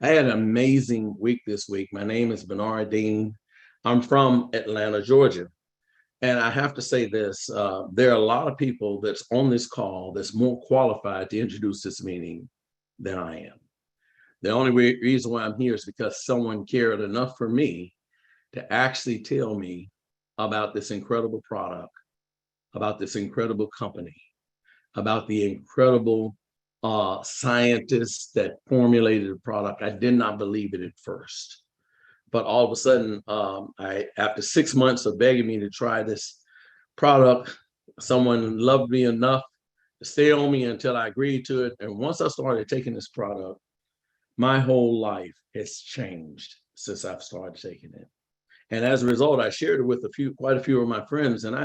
I had an amazing week this week. My name is Bernard Dean. I'm from Atlanta, Georgia. And I have to say this, there are a lot of people that's on this call that's more qualified to introduce this meeting than I am. The only reason why I'm here is because someone cared enough for me to actually tell me about this incredible product, about this incredible company, about the incredible scientists that formulated the product. I did not believe it at first, but all of a sudden, after 6 months of begging me to try this product, someone loved me enough to stay on me until I agreed to it. And once I started taking this product, my whole life has changed since I've started taking it. And as a result, I shared it with quite a few of my friends. And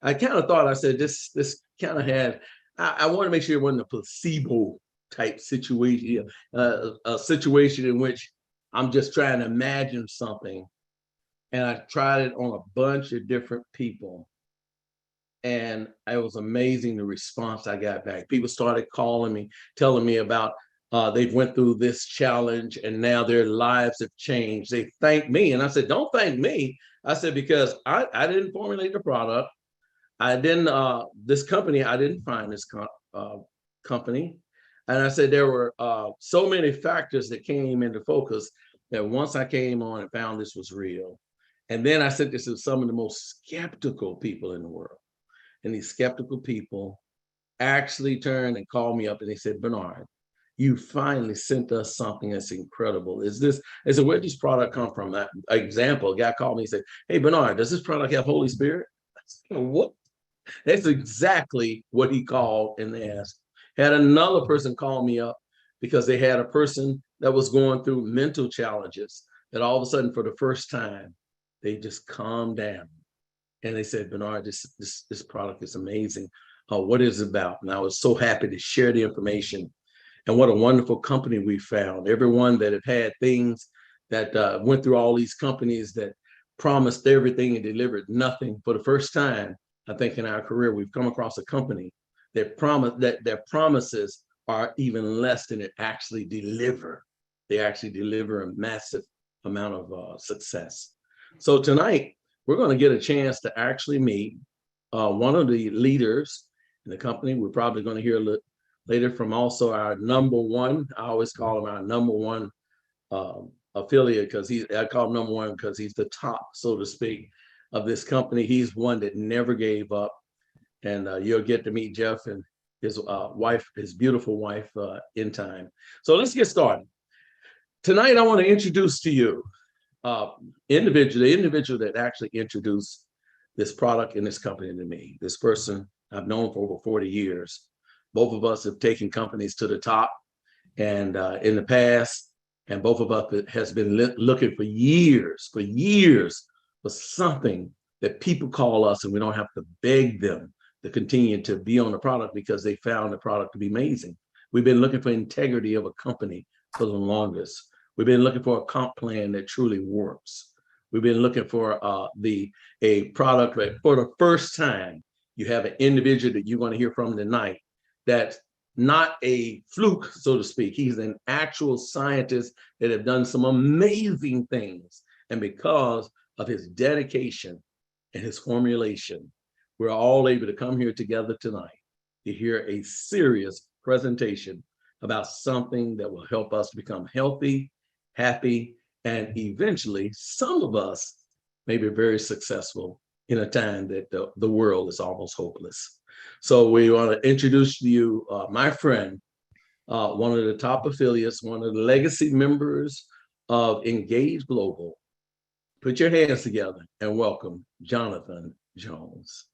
I kind of thought, I said, this kind of had, I want to make sure it wasn't a placebo type situation, a situation in which I'm just trying to imagine something. And I tried it on a bunch of different people. And it was amazing the response I got back. People started calling me, telling me about they've went through this challenge and now their lives have changed. They thanked me. And I said, don't thank me. I said, because I didn't formulate the product. I didn't, this company, I didn't find this company. And I said, there were so many factors that came into focus that once I came on and found this was real. And then I said this to some of the most skeptical people in the world. And these skeptical people actually turned and called me up and they said, Bernard, you finally sent us something that's incredible. I said, where did this product come from? That example, a guy called me and said, hey, Bernard, does this product have Holy Spirit? I said, what? That's exactly what he called and asked. Had another person call me up because they had a person that was going through mental challenges that all of a sudden for the first time, they just calmed down. And they said, Bernard, this product is amazing. What is it about? And I was so happy to share the information. And what a wonderful company we found. Everyone that have had things that went through all these companies that promised everything and delivered nothing. For the first time, I think in our career, we've come across a company that their promises are even less than it actually deliver. They actually deliver a massive amount of success. So tonight, we're going to get a chance to actually meet one of the leaders in the company. We're probably going to hear later from also our number one. I always call him our number one affiliate because I call him number one because he's the top, so to speak, of this company. He's one that never gave up. And you'll get to meet Jeff and his wife, his beautiful wife in time. So let's get started. Tonight, I want to introduce to you the individual that actually introduced this product and this company to me. This person I've known for over 40 years. Both of us have taken companies to the top and in the past, and both of us has been looking for years for something that people call us and we don't have to beg them to continue to be on the product because they found the product to be amazing. We've been looking for integrity of a company for the longest. We've been looking for a comp plan that truly works. We've been looking for a product that for the first time, you have an individual that you're going to hear from tonight that's not a fluke, so to speak. He's an actual scientist that have done some amazing things. And because of his dedication and his formulation, we're all able to come here together tonight to hear a serious presentation about something that will help us to become healthy, happy, and eventually some of us may be very successful in a time that the world is almost hopeless. So we want to introduce to you my friend, one of the top affiliates, one of the legacy members of Engage Global. Put your hands together and welcome Jonathan Jones.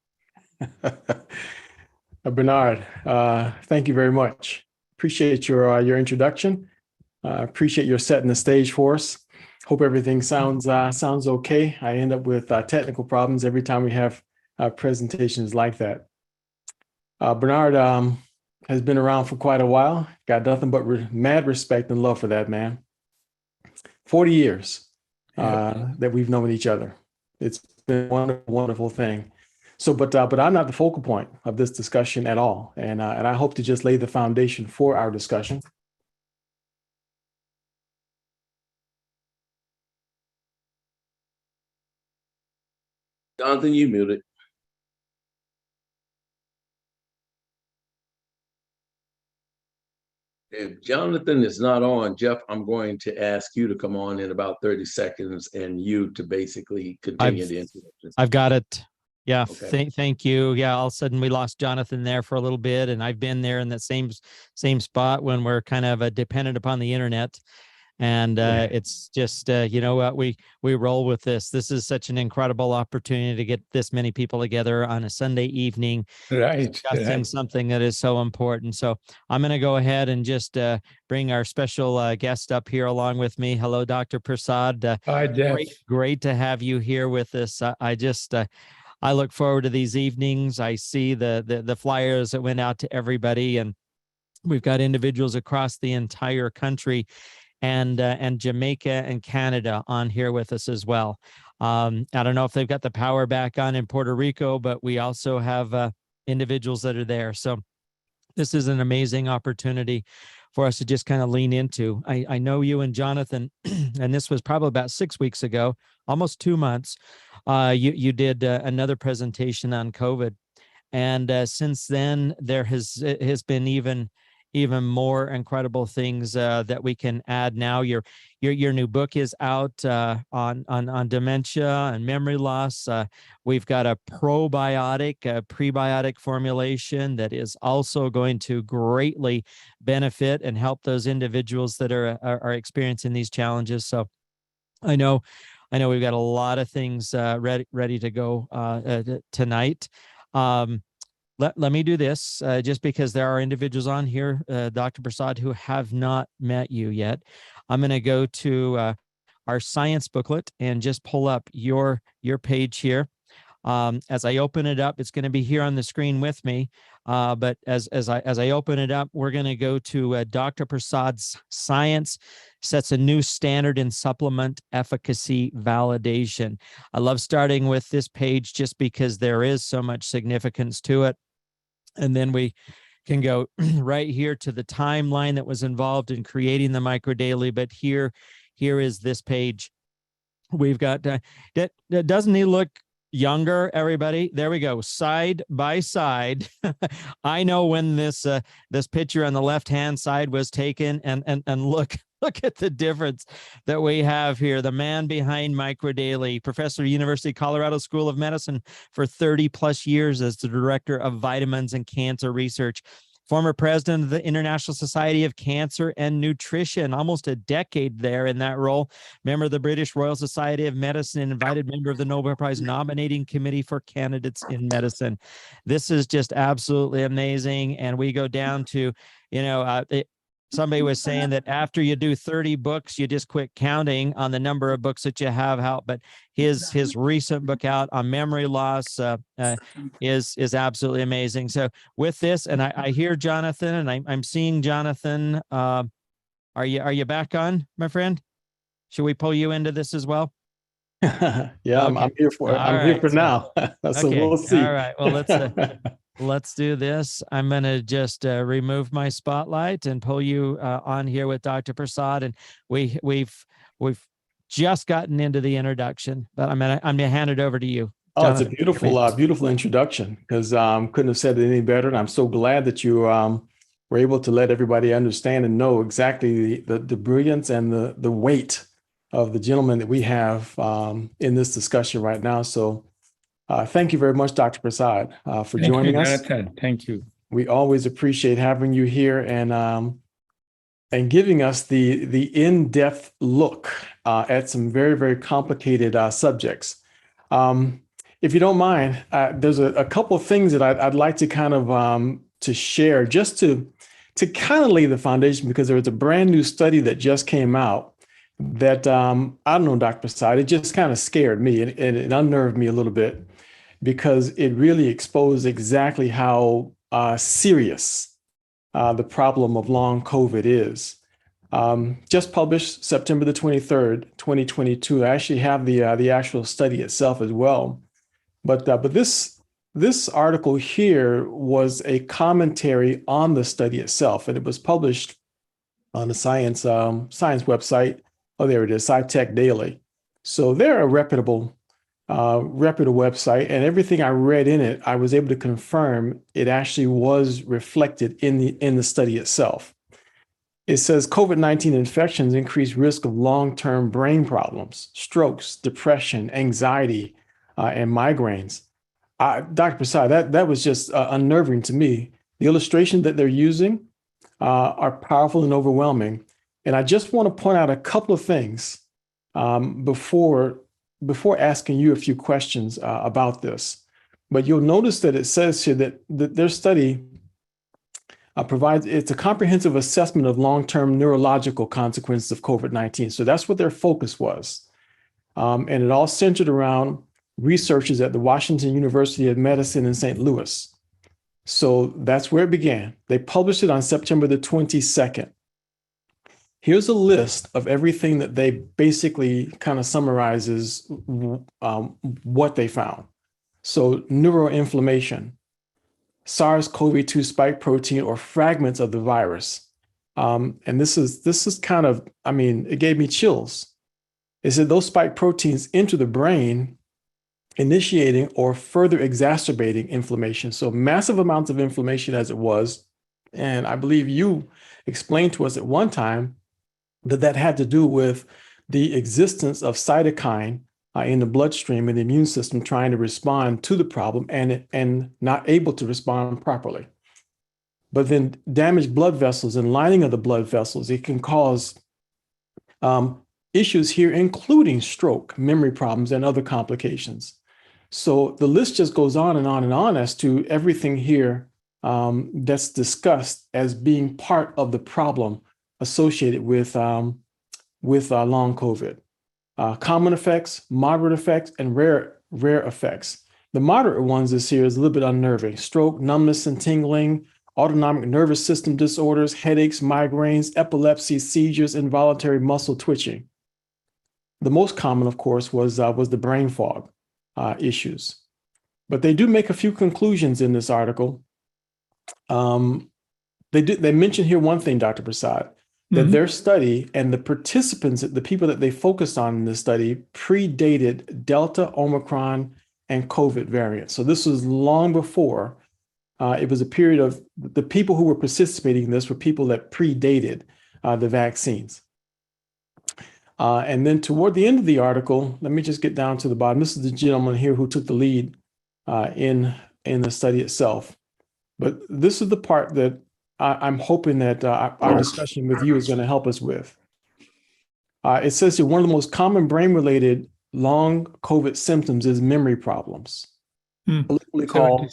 Bernard, thank you very much. Appreciate your introduction. Appreciate your setting the stage for us. Hope everything sounds okay. I end up with technical problems every time we have presentations like that. Bernard has been around for quite a while. Got nothing but mad respect and love for that man. 40 years that we've known each other. It's been a wonderful, wonderful thing. So, but I'm not the focal point of this discussion at all, and I hope to just lay the foundation for our discussion. Jonathan, you muted. If Jonathan is not on, Jeff, I'm going to ask you to come on in about 30 seconds and you to basically continue the introduction. I've got it. Yeah. Okay. Thank you. Yeah. All of a sudden we lost Jonathan there for a little bit, and I've been there in that same spot when we're kind of dependent upon the internet. And it's just, you know what, we roll with this. This is such an incredible opportunity to get this many people together on a Sunday evening, discussing something that is so important. So I'm going to go ahead and just bring our special guest up here along with me. Hello, Dr. Prasad. Hi, Jeff. Great to have you here with us. I look forward to these evenings. I see the flyers that went out to everybody, and we've got individuals across the entire country and Jamaica and Canada on here with us as well. I don't know if they've got the power back on in Puerto Rico, but we also have individuals that are there. So this is an amazing opportunity for us to just kind of lean into. I know you and Jonathan, and this was probably about 6 weeks ago, almost 2 months. You did another presentation on COVID, and since then there has been even more incredible things that we can add now. Your new book is out on dementia and memory loss. We've got a prebiotic formulation that is also going to greatly benefit and help those individuals that are experiencing these challenges. So I know we've got a lot of things ready to go tonight. Let me do this just because there are individuals on here, Dr. Prasad, who have not met you yet. I'm going to go to our science booklet and just pull up your page here. As I open it up, it's going to be here on the screen with me. But as I open it up, we're going to go to Dr. Prasad's Science Sets a New Standard in Supplement Efficacy Validation. I love starting with this page just because there is so much significance to it. And then we can go right here to the timeline that was involved in creating the micro daily. But here is this page. We've got, doesn't he look younger, everybody? There we go, side by side. I know when this picture on the left-hand side was taken, and look at the difference that we have here. The man behind Micro Daily, professor, University of Colorado School of Medicine for 30 plus years as the director of vitamins and cancer research, former president of the International Society of Cancer and Nutrition, almost a decade there in that role, member of the British Royal Society of Medicine, and invited member of the Nobel Prize nominating committee for candidates in medicine. This is just absolutely amazing. And we go down to, somebody was saying that after you do 30 books, you just quit counting on the number of books that you have out. But his recent book out on memory loss is absolutely amazing. So with this, and I hear Jonathan, and I'm seeing Jonathan. Are you back on, my friend? Should we pull you into this as well? Yeah, okay. I'm here for it. Here for now. So we'll see. All right. Well, let's do this. I'm going to just remove my spotlight and pull you on here with Dr. Prasad. And we've just gotten into the introduction, but I'm going to hand it over to you. Oh, Jonathan, it's a beautiful introduction, because couldn't have said it any better. And I'm so glad that you were able to let everybody understand and know exactly the brilliance and the weight of the gentleman that we have in this discussion right now. So thank you very much, Dr. Prasad, for joining us. Thank you. We always appreciate having you here and giving us the in-depth look at some very, very complicated subjects. If you don't mind, there's a couple of things that I'd like to kind of to share, just to kind of lay the foundation, because there was a brand new study that just came out that I don't know, Dr. Prasad, it just kind of scared me and it unnerved me a little bit, because it really exposed exactly how serious the problem of long COVID is. Just published September the 23rd, 2022. I actually have the actual study itself as well. But this article here was a commentary on the study itself, and it was published on the science website. Oh, there it is, SciTech Daily. So they're a reputable reputable website, and everything I read in it, I was able to confirm it actually was reflected in the study itself. It says COVID-19 infections increase risk of long-term brain problems, strokes, depression, anxiety, and migraines. Dr. Prasad, that was just unnerving to me. The illustration that they're using are powerful and overwhelming. And I just want to point out a couple of things before asking you a few questions about this. But you'll notice that it says here that their study provides, it's a comprehensive assessment of long-term neurological consequences of COVID-19. So that's what their focus was. And it all centered around researchers at the Washington University of Medicine in St. Louis. So that's where it began. They published it on September the 22nd. Here's a list of everything that they basically kind of summarizes what they found. So neuroinflammation, SARS-CoV-2 spike protein or fragments of the virus. And this is kind of, I mean, it gave me chills. It said those spike proteins enter the brain, initiating or further exacerbating inflammation. So massive amounts of inflammation as it was. And I believe you explained to us at one time that had to do with the existence of cytokine in the bloodstream and the immune system trying to respond to the problem and not able to respond properly. But then damaged blood vessels and lining of the blood vessels, it can cause issues here, including stroke, memory problems, and other complications. So the list just goes on and on and on as to everything here that's discussed as being part of the problem associated with long COVID. Common effects, moderate effects, and rare effects. The moderate ones this here is a little bit unnerving. Stroke, numbness and tingling, autonomic nervous system disorders, headaches, migraines, epilepsy, seizures, involuntary muscle twitching. The most common, of course, was the brain fog issues. But they do make a few conclusions in this article. They mention here one thing, Dr. Prasad, that their study and the participants, the people that they focused on in this study, predated Delta, Omicron, and COVID variants. So this was long before. It was a period of the people who were participating in this were people that predated the vaccines. And then toward the end of the article, let me just get down to the bottom. This is the gentleman here who took the lead in the study itself. But this is the part that I'm hoping that our discussion with you is going to help us with. It says here, one of the most common brain-related long COVID symptoms is memory problems, colloquially called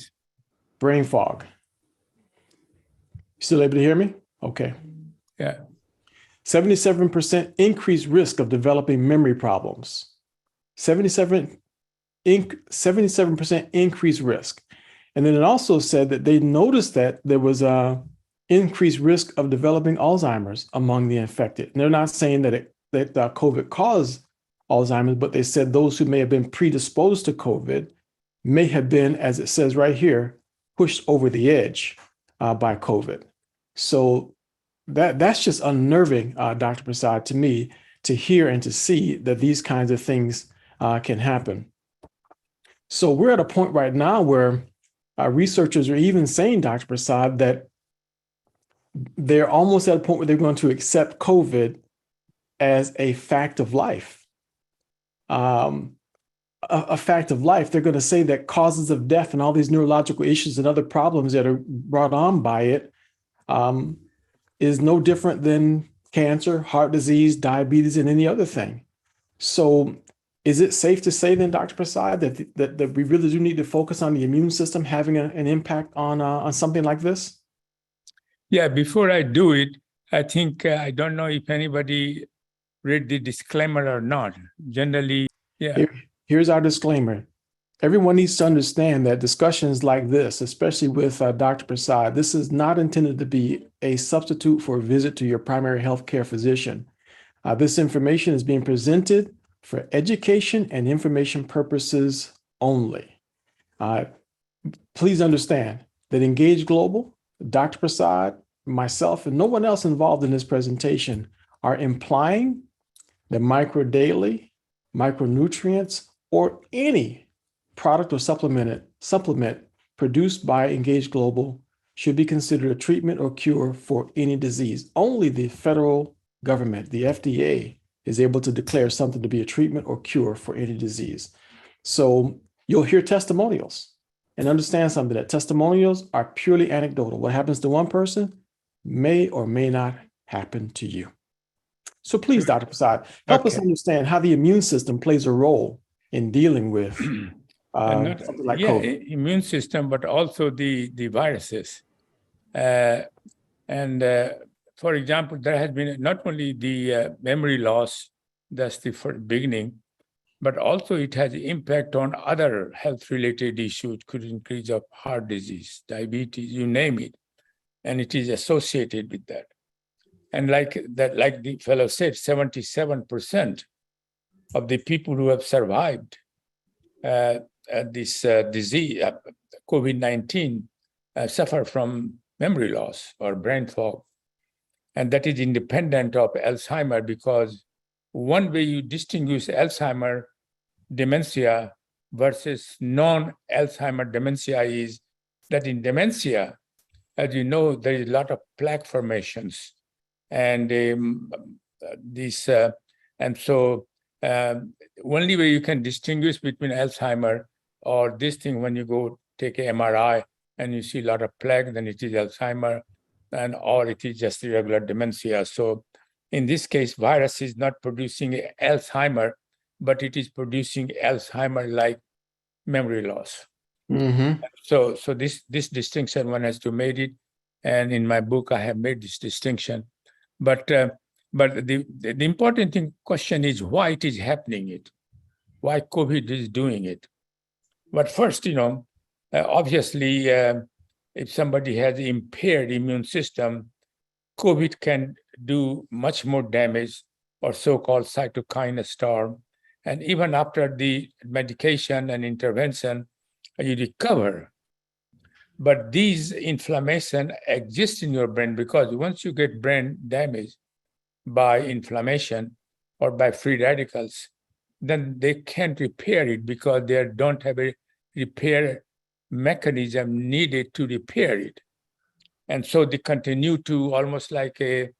brain fog. You still able to hear me? Okay. Yeah. 77% increased risk of developing memory problems. 77% increased risk. And then it also said that they noticed that there was a increased risk of developing Alzheimer's among the infected. And they're not saying that COVID caused Alzheimer's, but they said those who may have been predisposed to COVID may have been, as it says right here, pushed over the edge by COVID. So that's just unnerving, Dr. Prasad, to me, to hear and to see that these kinds of things can happen. So we're at a point right now where researchers are even saying, Dr. Prasad, that they're almost at a point where they're going to accept COVID as a fact of life. A fact of life. They're going to say that causes of death and all these neurological issues and other problems that are brought on by it is no different than cancer, heart disease, diabetes, and any other thing. So is it safe to say then, Dr. Prasad, that we really do need to focus on the immune system having an impact on something like this? Yeah, before I do it, I think, I don't know if anybody read the disclaimer or not. Generally, yeah. Here's our disclaimer. Everyone needs to understand that discussions like this, especially with Dr. Prasad, this is not intended to be a substitute for a visit to your primary healthcare physician. This information is being presented for education and information purposes only. Please understand that Engage Global, Dr. Prasad, myself, and no one else involved in this presentation are implying that micronutrients or any product or supplement produced by Engage Global should be considered a treatment or cure for any disease. Only the federal government, the FDA, is able to declare something to be a treatment or cure for any disease. So you'll hear testimonials and understand something, that testimonials are purely anecdotal. What happens to one person may or may not happen to you. So please, Dr. Prasad, help us understand how the immune system plays a role in dealing with something like COVID. Immune system, but also the viruses. For example, there has been not only the memory loss, that's the beginning, but also it has impact on other health-related issues. It could increase of heart disease, diabetes, you name it, and it is associated with that. And like the fellow said, 77% of the people who have survived this disease, COVID-19, suffer from memory loss or brain fog. And that is independent of Alzheimer, because one way you distinguish Alzheimer dementia versus non-Alzheimer dementia is that in dementia, as you know, there is a lot of plaque formations. And only way you can distinguish between Alzheimer or this thing, when you go take an MRI and you see a lot of plaque, then it is Alzheimer, or it is just irregular dementia. So in this case, virus is not producing Alzheimer, but it is producing Alzheimer-like memory loss. Mm-hmm. So this distinction one has to make it, and in my book I have made this distinction. But the important question is why it is happening, why COVID is doing it. But first, obviously, if somebody has impaired immune system, COVID can do much more damage, or so-called cytokine storm. And even after the medication and intervention, you recover. But these inflammation exist in your brain, because once you get brain damage by inflammation or by free radicals, then they can't repair it, because they don't have a repair mechanism needed to repair it. And so they continue to almost like a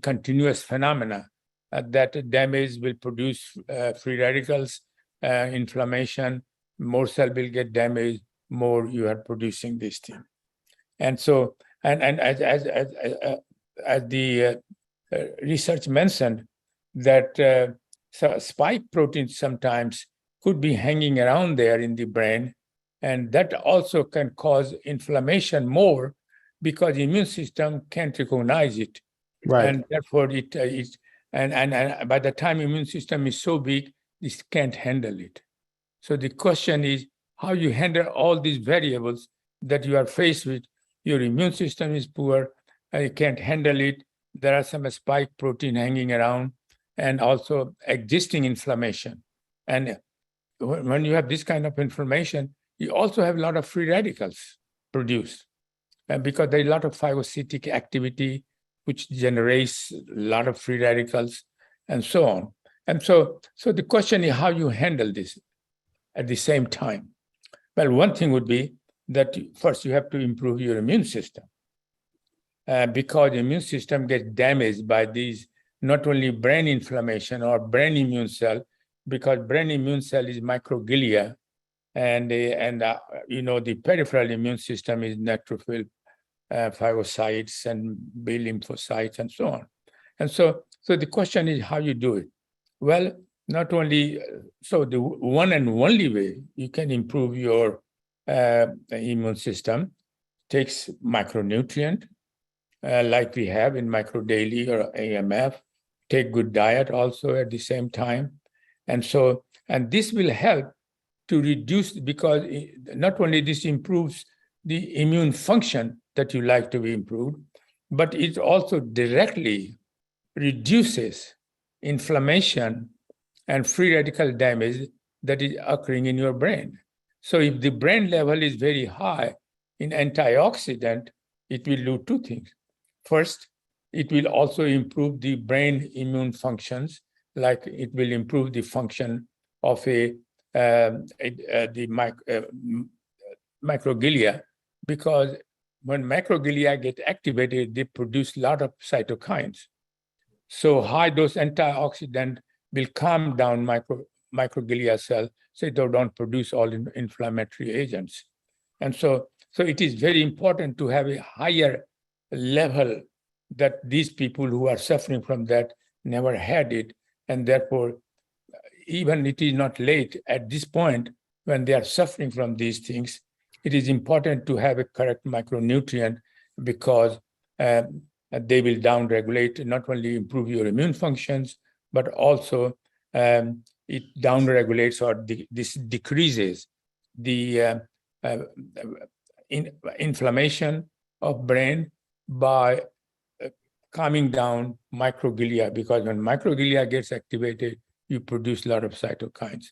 continuous phenomena, that damage will produce free radicals, inflammation, more cell will get damaged, more you are producing this thing. And so, and as the research mentioned, that spike proteins sometimes could be hanging around there in the brain, and that also can cause inflammation more, because the immune system can't recognize it. Right. And therefore and by the time immune system is so big, it can't handle it. So the question is how you handle all these variables that you are faced with. Your immune system is poor, you can't handle it. There are some spike protein hanging around, and also existing inflammation. And when you have this kind of inflammation, you also have a lot of free radicals produced. And because there is a lot of phagocytic activity, which generates a lot of free radicals, and so on. And so the question is how you handle this at the same time. Well, one thing would be that first you have to improve your immune system, because the immune system gets damaged by these, not only brain inflammation or brain immune cell, because brain immune cell is microglia, and the peripheral immune system is neutrophil, phagocytes, and B lymphocytes, and so on. And so the question is how you do it. Well, not only, so the one and only way you can improve your immune system takes micronutrient, like we have in Micro Daily or AMF, take good diet also at the same time. And this will help to reduce, because not only this improves the immune function that you like to be improved, but it also directly reduces inflammation and free radical damage that is occurring in your brain. So if the brain level is very high in antioxidant, it will do two things. First, it will also improve the brain immune functions, like it will improve the function of microglia, because when microglia get activated, they produce a lot of cytokines. So high dose antioxidant will calm down microglia cell, so they don't produce all inflammatory agents. And so it is very important to have a higher level that these people who are suffering from that never had it. And therefore, even it is not late at this point when they are suffering from these things, it is important to have a correct micronutrient, because they will downregulate, not only improve your immune functions, but also it downregulates or this decreases the inflammation of brain by calming down microglia, because when microglia gets activated, you produce a lot of cytokines.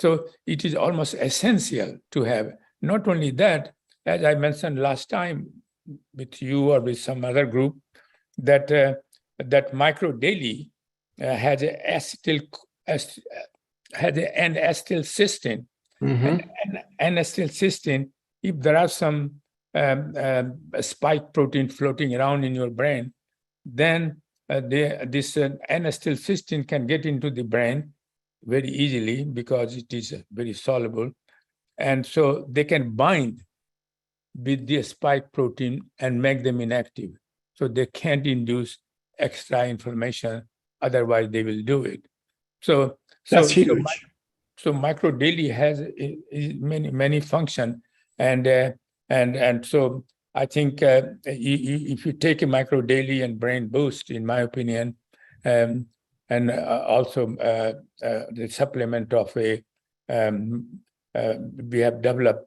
So it is almost essential to have. Not only that, as I mentioned last time with you or with some other group, that that micro daily has an acetylcysteine. And N-acetylcysteine, if there are some spike protein floating around in your brain, then this N-acetylcysteine can get into the brain very easily because it is very soluble. And so they can bind with the spike protein and make them inactive. So they can't induce extra inflammation, otherwise they will do it. So that's huge. So micro daily has many functions, and so I think if you take a micro daily and brain boost, in my opinion, and also the supplement of we have developed,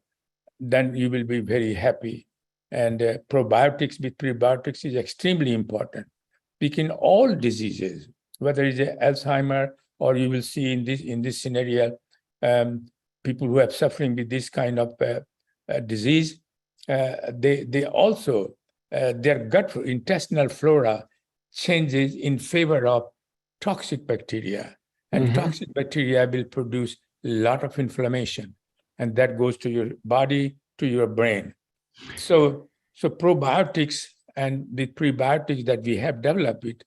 then you will be very happy. And probiotics with prebiotics is extremely important. In all diseases, whether it's Alzheimer, or you will see in this scenario, people who are suffering with this kind of disease, they also, their gut intestinal flora changes in favor of toxic bacteria. And toxic bacteria will produce a lot of inflammation. And that goes to your body, to your brain. So probiotics and the prebiotics that we have developed, it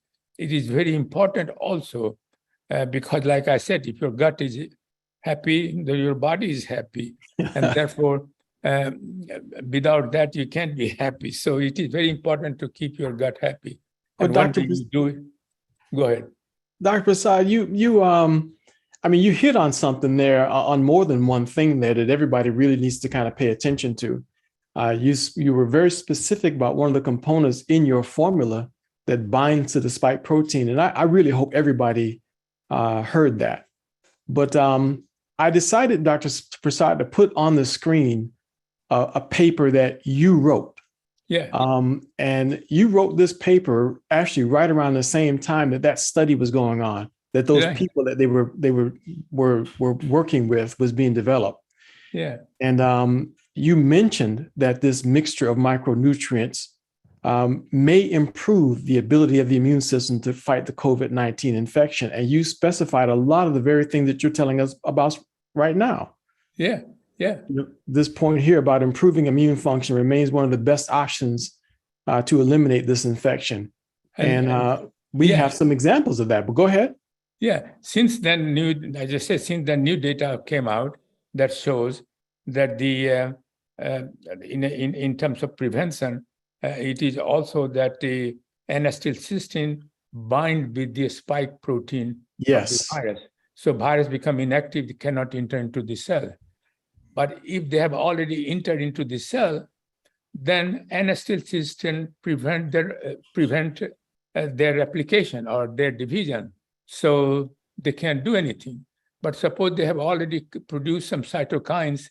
is very important also, because like I said, if your gut is happy, then your body is happy. And therefore, without that, you can't be happy. So it is very important to keep your gut happy. But And Dr. you do it. Go ahead. Dr. Prasad, you hit on something there, on more than one thing there that everybody really needs to kind of pay attention to. You were very specific about one of the components in your formula that binds to the spike protein. And I really hope everybody heard that. But I decided, Dr. Prasad, to put on the screen a paper that you wrote. Yeah. And you wrote this paper actually right around the same time that study was going on, that those people that they were working with was being developed. Yeah. And you mentioned that this mixture of micronutrients may improve the ability of the immune system to fight the COVID-19 infection. And you specified a lot of the very thing that you're telling us about right now. Yeah. Yeah. This point here about improving immune function remains one of the best options to eliminate this infection. And we have some examples of that, but go ahead. Yeah. Since then, new data came out that shows that the in terms of prevention, it is also that the N-acetylcysteine bind with the spike protein of the virus. So virus become inactive, they cannot enter into the cell. But if they have already entered into the cell, then N-acetylcysteine prevent their replication or their division. So they can't do anything. But suppose they have already produced some cytokines,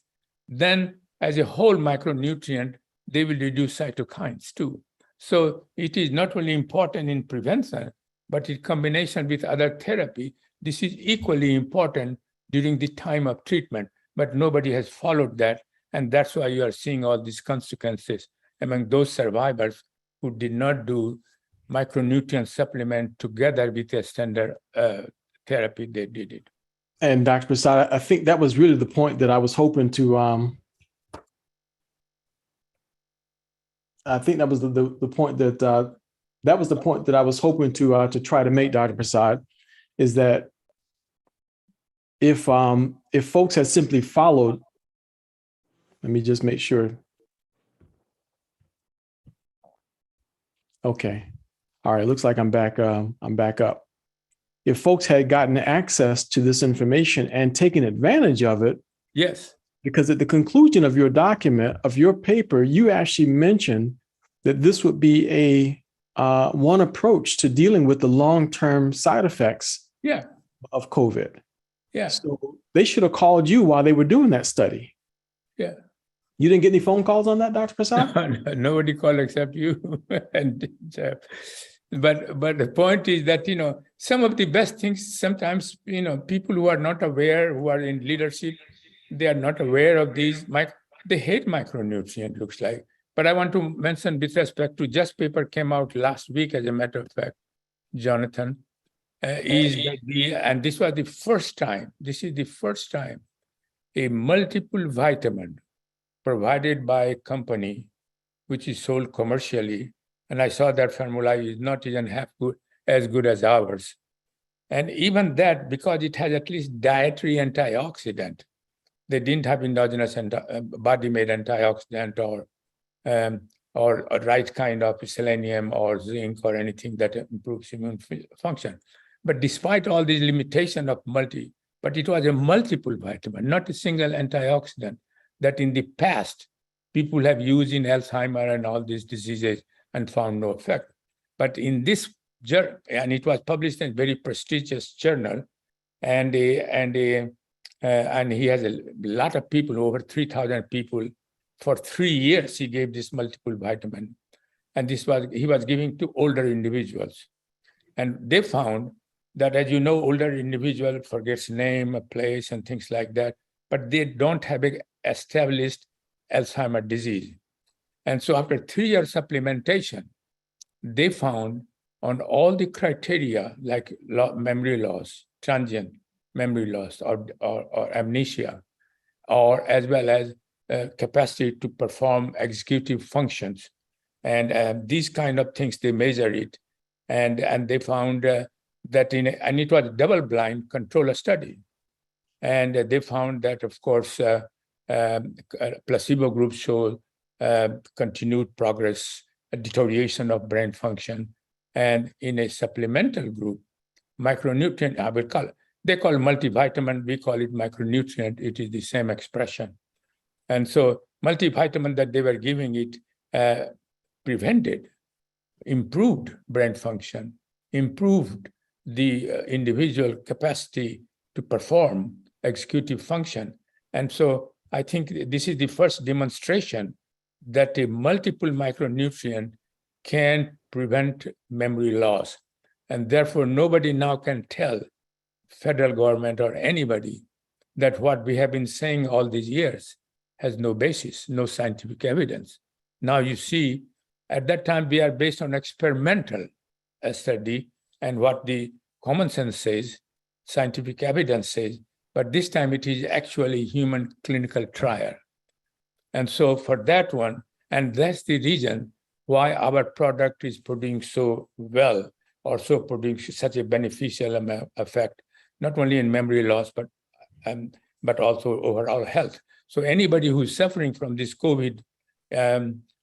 then as a whole micronutrient, they will reduce cytokines too. So it is not only important in prevention, but in combination with other therapy, this is equally important during the time of treatment. But nobody has followed that. And that's why you are seeing all these consequences among those survivors who did not do micronutrient supplement together with a standard therapy. They did it. And Dr. Prasad, I think that was really the point that I was hoping to, I think that was the point that, that was the point that I was hoping to try to make, Dr. Prasad, is that if folks had simply followed, let me just make sure. Okay. All right. Looks like I'm back up. If folks had gotten access to this information and taken advantage of it. Yes. Because at the conclusion of your document, of your paper, you actually mentioned that this would be a one approach to dealing with the long-term side effects of COVID. Yeah. So they should have called you while they were doing that study. Yeah. You didn't get any phone calls on that, Dr. Prasad? Nobody called except you. And but the point is that, some of the best things sometimes, people who are not aware, who are in leadership, they are not aware of these. They hate micronutrient, looks like. But I want to mention with respect to just paper came out last week, as a matter of fact, Jonathan, and this was the first time, this is the first time a multiple vitamin provided by a company which is sold commercially, and I saw that formula is not even as good as ours. And even that, because it has at least dietary antioxidant, they didn't have endogenous body-made antioxidant or a right kind of selenium or zinc or anything that improves immune function. But despite all these limitations of but it was a multiple vitamin, not a single antioxidant that in the past people have used in Alzheimer and all these diseases and found no effect. But in this journal, and it was published in a very prestigious journal, and he has a lot of people, over 3,000 people. For 3 years, he gave this multiple vitamin. And he was giving to older individuals. And they found that, as you know, older individual forgets name, a place, and things like that, but they don't have an established Alzheimer's disease. And so after 3 years supplementation, they found on all the criteria like memory loss, transient memory loss, or amnesia, or as well as capacity to perform executive functions. And these kind of things, they measure it. And they found that and it was a double-blind controller study. And they found that, of course, placebo groups show continued progress, a deterioration of brain function. And in a supplemental group, micronutrient, I will call it, they call it multivitamin, we call it micronutrient, it is the same expression. And so multivitamin that they were giving it prevented, improved brain function, improved the individual capacity to perform executive function. And so I think this is the first demonstration that a multiple micronutrient can prevent memory loss. And therefore, nobody now can tell federal government or anybody that what we have been saying all these years has no basis, no scientific evidence. Now you see, at that time, we are based on experimental study and what the common sense says, scientific evidence says, but this time it is actually human clinical trial. And so for that one, and that's the reason why our product is producing so well, or so producing such a beneficial effect, not only in memory loss, but also overall health. So anybody who's suffering from this COVID,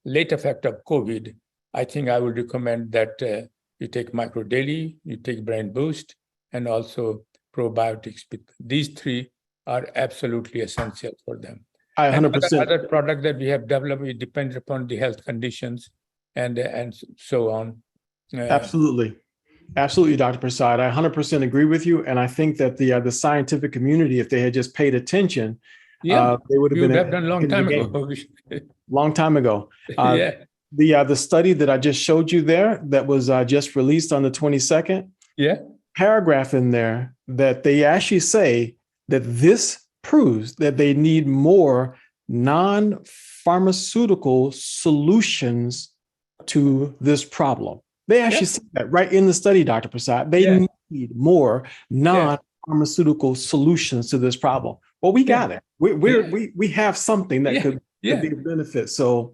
late effect of COVID, I think I would recommend that you take Micro Daily, you take Brain Boost, and also probiotics. These three are absolutely essential for them. I 100%. Other product that we have developed, it depends upon the health conditions and so on. Absolutely. Absolutely, Dr. Prasad. I 100% agree with you. And I think that the scientific community, if they had just paid attention, they would have been done a long time ago. Long time ago. The study that I just showed you there that was just released on the 22nd, paragraph in there that they actually say that this proves that they need more non-pharmaceutical solutions to this problem. They actually said that right in the study, Dr. Prasad. They need more non-pharmaceutical pharmaceutical solutions to this problem. Well, we got it. We have something that could be a benefit. So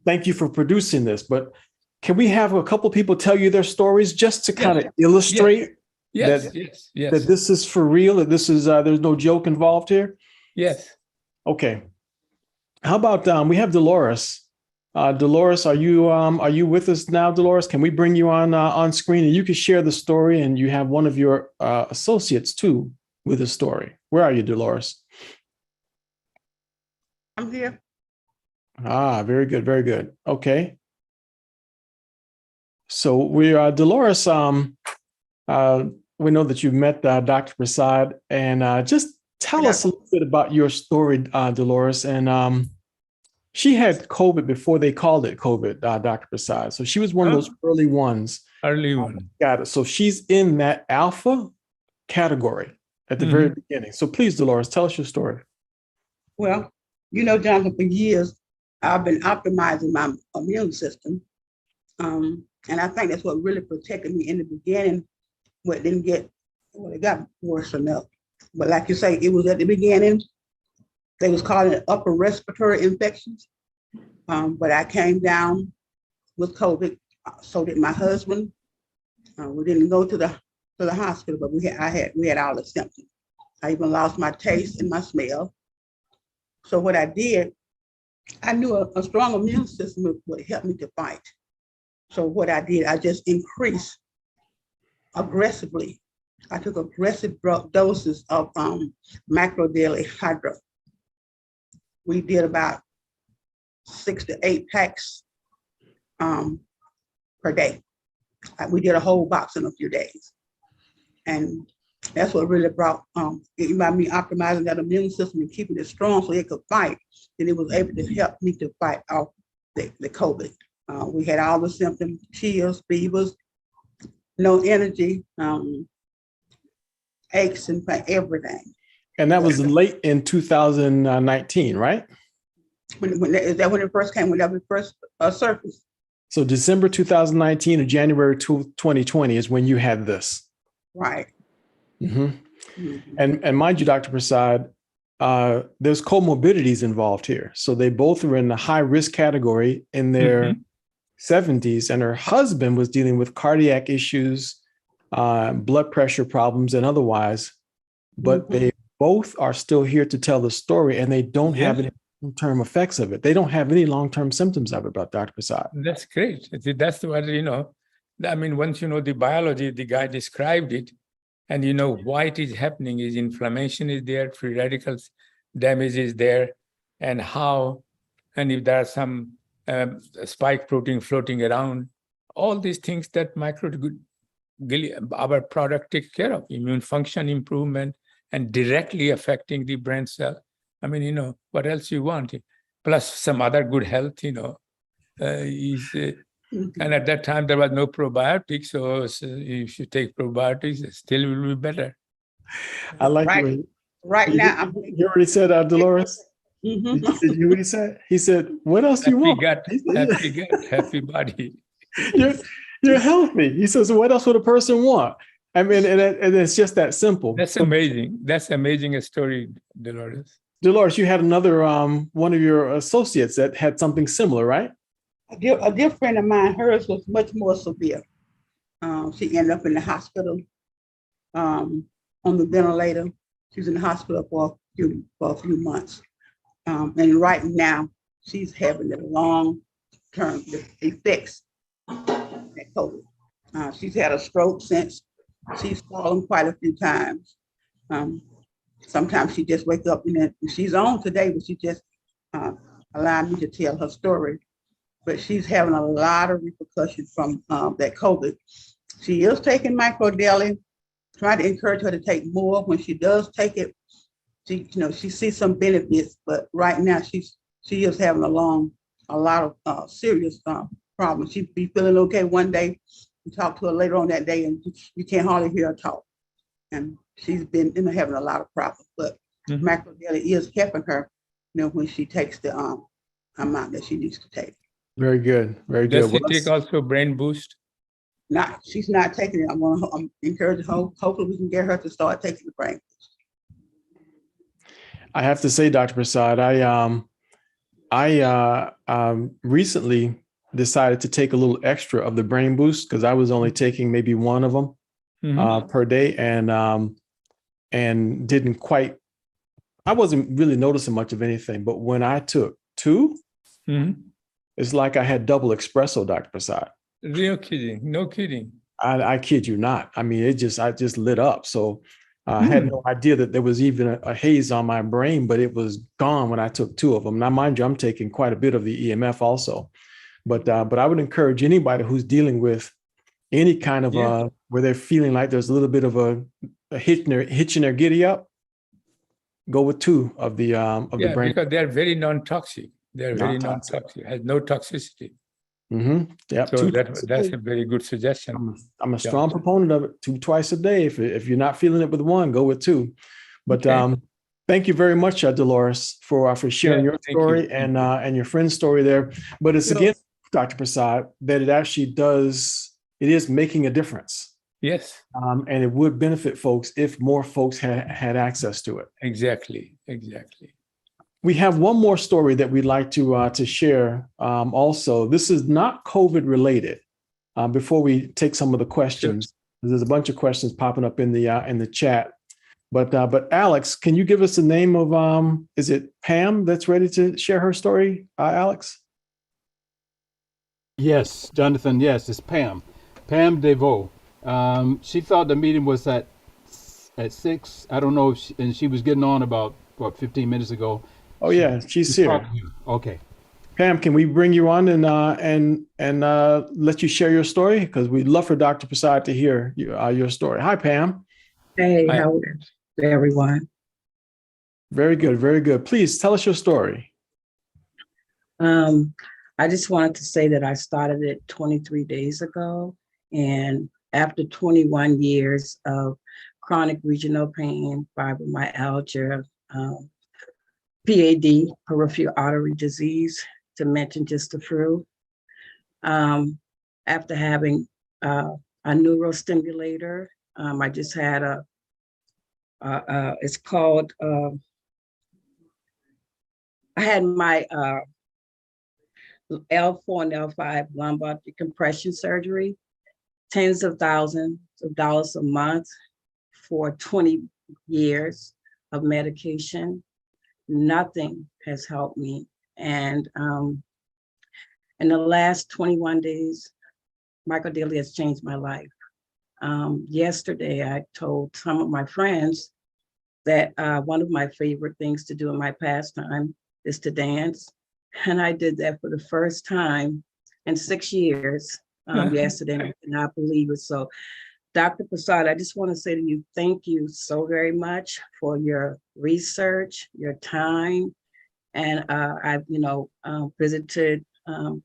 thank you for producing this. But can we have a couple people tell you their stories just to kind of illustrate that this is for real, that this is there's no joke involved here? Yes. Okay. How about we have Dolores. Dolores, are you with us now, Dolores? Can we bring you on screen and you can share the story, and you have one of your associates too with the story. Where are you, Dolores? I'm here. Very good, very good. Okay. So we are Dolores. We know that you've met Dr. Prasad, and just tell us a little bit about your story, Dolores. And she had COVID before they called it COVID, Dr. Prasad. So she was one of those early ones. Early one. Got it. So she's in that alpha category at the very beginning. So please, Dolores, tell us your story. Well, you know, Jonathan, for years, I've been optimizing my immune system. And I think that's what really protected me in the beginning. It got worse enough. But like you say, it was at the beginning. They was calling it upper respiratory infections. But I came down with COVID. So did my husband. We didn't go to the hospital, but we had all the symptoms. I even lost my taste and my smell. So what I did, I knew a strong immune system would help me to fight. So what I did, I just increased aggressively. I took aggressive doses of macro-daily hydro. We did about 6 to 8 packs per day. We did a whole box in a few days. And that's what really brought, it by me optimizing that immune system and keeping it strong so it could fight. And it was able to help me to fight off the COVID. We had all the symptoms, chills, fevers, no energy, aches and everything. And that was late in 2019, right? Is that when it first came, when that was first surfaced? So December 2019 or January 2020 is when you had this. Right. And mind you, Dr. Prasad, there's comorbidities involved here. So they both were in the high risk category in their 70s, and her husband was dealing with cardiac issues, blood pressure problems, and otherwise. But they both are still here to tell the story, and they don't have any long-term effects of it. They don't have any long-term symptoms of it, Dr. Prasad. That's great. That's what, I mean, once you know the biology, the guy described it, and you know why it is happening is inflammation is there, free radicals damage is there, and how, and if there are some spike protein floating around, all these things that our product takes care of, immune function improvement and directly affecting the brain cell. I mean, what else you want? Plus some other good health, and at that time there was no probiotics, so if you take probiotics, it still will be better. I like right now. You already said, Dolores? Did you hear what he said? He said, what else do you want? Happy gut, happy body. You're healthy. He says, what else would a person want? I mean, and it's just that simple. That's amazing. That's amazing story, Dolores. Dolores, you had another one of your associates that had something similar, right? A dear friend of mine, hers was much more severe. She ended up in the hospital on the ventilator. She was in the hospital for a few months. And right now, she's having the long-term effects of COVID. She's had a stroke since. She's fallen quite a few times. Sometimes she just wakes up and she's on today, but she just allowed me to tell her story. But she's having a lot of repercussions from that COVID. She is taking micro-daily, trying to encourage her to take more. When she does take it, she sees some benefits, but right now she is having a lot of serious problems. She'd be feeling okay one day. You talk to her later on that day and you can't hardly hear her talk. And she's been having a lot of problems, but macro-daily is helping her, when she takes the amount that she needs to take. Very good. Very good. Does she take also brain boost? she's not taking it. I'm encouraging her. Hopefully we can get her to start taking the brain. I have to say, Dr. Prasad, I recently decided to take a little extra of the brain boost because I was only taking maybe one of them per day, and didn't quite. I wasn't really noticing much of anything, but when I took two, it's like I had double espresso, Dr. Prasad. No kidding. No kidding. I kid you not. I mean, I just lit up. So I had no idea that there was even a haze on my brain, but it was gone when I took two of them. Now, mind you, I'm taking quite a bit of the EMF also, but I would encourage anybody who's dealing with any kind of where they're feeling like there's a little bit of a hitch in their giddy up, go with two of the the brain. Because they're very non-toxic. They're very non-toxic. Has no toxicity. Yeah. So that's a very good suggestion. I'm a strong proponent of it. 2 twice a day. If you're not feeling it with one, go with two. But thank you very much, Dolores, for sharing your story and your friend's story there. But it's again, Dr. Prasad, that it is making a difference. Yes. And it would benefit folks if more folks had access to it. Exactly. We have one more story that we'd like to share. Also, this is not COVID related. Before we take some of the questions, there's a bunch of questions popping up in the chat. But Alex, can you give us the name of is it Pam that's ready to share her story? Alex? Yes, Jonathan. Yes, it's Pam. Pam DeVoe. She thought the meeting was at 6. I don't know, and she was getting on about 15 minutes ago. Oh yeah, she's here. Okay. Pam, can we bring you on and let you share your story? Because we'd love for Dr. Prasad to hear your story. Hi, Pam. Hey, how is everyone? Very good, very good. Please tell us your story. I just wanted to say that I started it 23 days ago, and after 21 years of chronic regional pain, fibromyalgia, PAD, peripheral artery disease, to mention just a few. After having a neurostimulator, I just had it's called, I had my L4 and L5 lumbar decompression surgery, tens of thousands of dollars a month for 20 years of medication. Nothing has helped me. And in the last 21 days, microdaily has changed my life. Yesterday, I told some of my friends that one of my favorite things to do in my pastime is to dance. And I did that for the first time in 6 years yesterday, and I could not believe it. So Dr. Prasad, I just want to say to you, thank you so very much for your research, your time. And I've, visited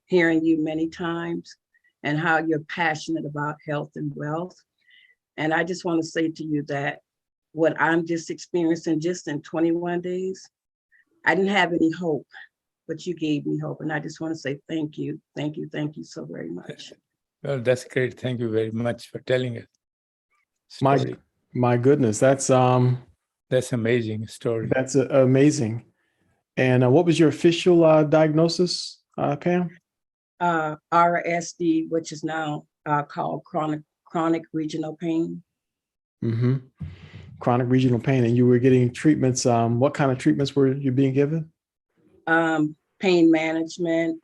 hearing you many times and how you're passionate about health and wealth. And I just want to say to you that what I'm just experiencing just in 21 days, I didn't have any hope, but you gave me hope. And I just want to say thank you. Thank you. Thank you so very much. Well, that's great. Thank you very much for telling us. My goodness, that's amazing story. That's amazing. And what was your official diagnosis, Pam? RSD, which is now called chronic regional pain. Mm-hmm. Chronic regional pain, and you were getting treatments. What kind of treatments were you being given? Pain management.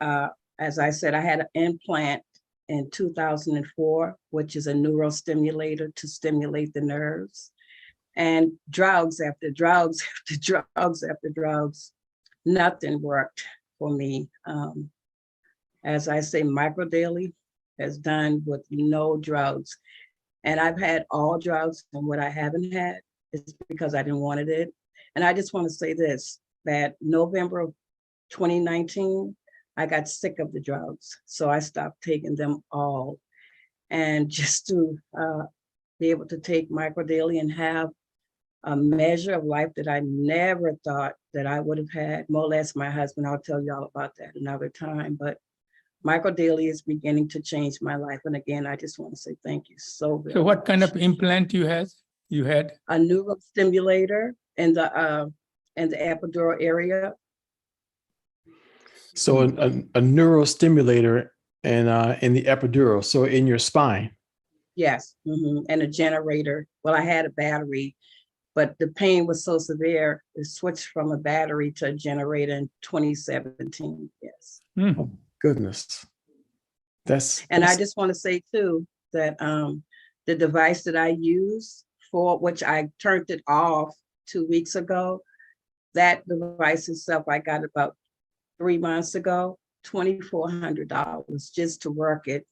As I said, I had an implant in 2004, which is a neurostimulator to stimulate the nerves, and drugs after drugs after drugs after drugs. Nothing worked for me. As I say, microdaily has done with no drugs. And I've had all drugs, and what I haven't had is because I didn't wanted it. And I just want to say this, that November of 2019, I got sick of the drugs. So I stopped taking them all. And just to be able to take microdaily and have a measure of life that I never thought that I would have had, more or less my husband, I'll tell you all about that another time. But Microdaily is beginning to change my life. And again, I just want to say thank you so very So what much. kind of implant you had? You had? A neurostimulator in the epidural area. So a neurostimulator and in the epidural, so in your spine. Yes, and a generator. Well, I had a battery, but the pain was so severe, it switched from a battery to a generator in 2017. Yes. Oh, goodness. And I just want to say too that the device that I use, for which I turned it off 2 weeks ago, that device itself I got about 3 months ago, $2,400 just to work it.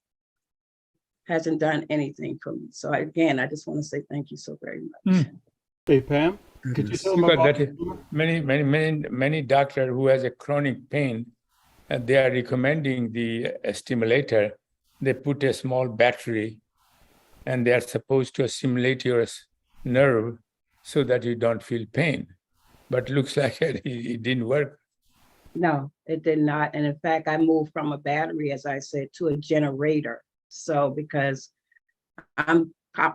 Hasn't done anything for me. So again, I just want to say thank you so very much. Hey, Pam, could you tell them Because about that is many doctors who has a chronic pain, and they are recommending the stimulator. They put a small battery, and they are supposed to stimulate your nerve so that you don't feel pain. But looks like it didn't work. No, it did not. And in fact, I moved from a battery, as I said, to a generator. So because I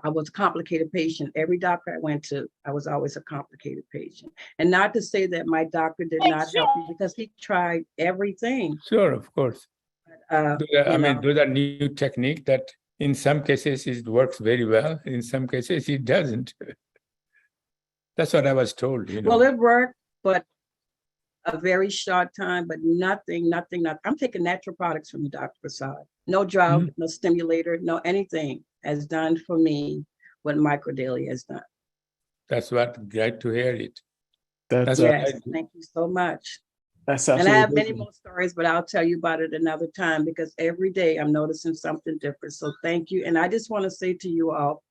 was a complicated patient. Every doctor I went to, I was always a complicated patient. And not to say that my doctor did not help me, because he tried everything. Sure, of course. Those Those are new technique that in some cases it works very well. In some cases it doesn't. That's what I was told. Well, it worked, but a very short time, but nothing. I'm taking natural products from you, Dr. Prasad. No drug, no stimulator, no anything has done for me what Microdaily has done. That's what, great to hear it. That's yes, thank you so much. That's and I have many absolutely more stories, but I'll tell you about it another time, because every day I'm noticing something different. So thank you. And I just want to say to you all,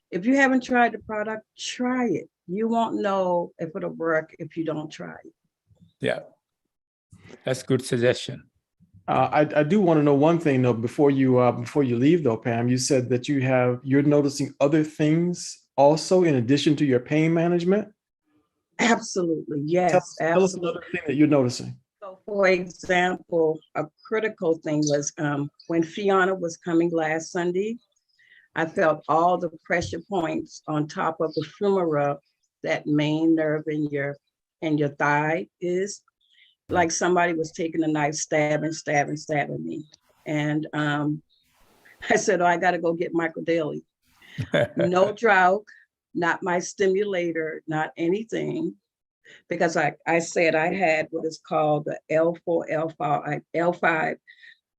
if you haven't tried the product, try it. You won't know if it'll work if you don't try it. Yeah, that's good suggestion. I do want to know one thing though, before you leave though, Pam. You said that you're noticing other things also in addition to your pain management. Absolutely, yes. Tell us another thing that you're noticing. So, for example, a critical thing was when Fiona was coming last Sunday, I felt all the pressure points on top of the femora, that main nerve in your thigh is. Like somebody was taking a knife, stabbing me. And I said, oh, I got to go get Microdaily. No drug, not my stimulator, not anything. Because I said I had what is called the L5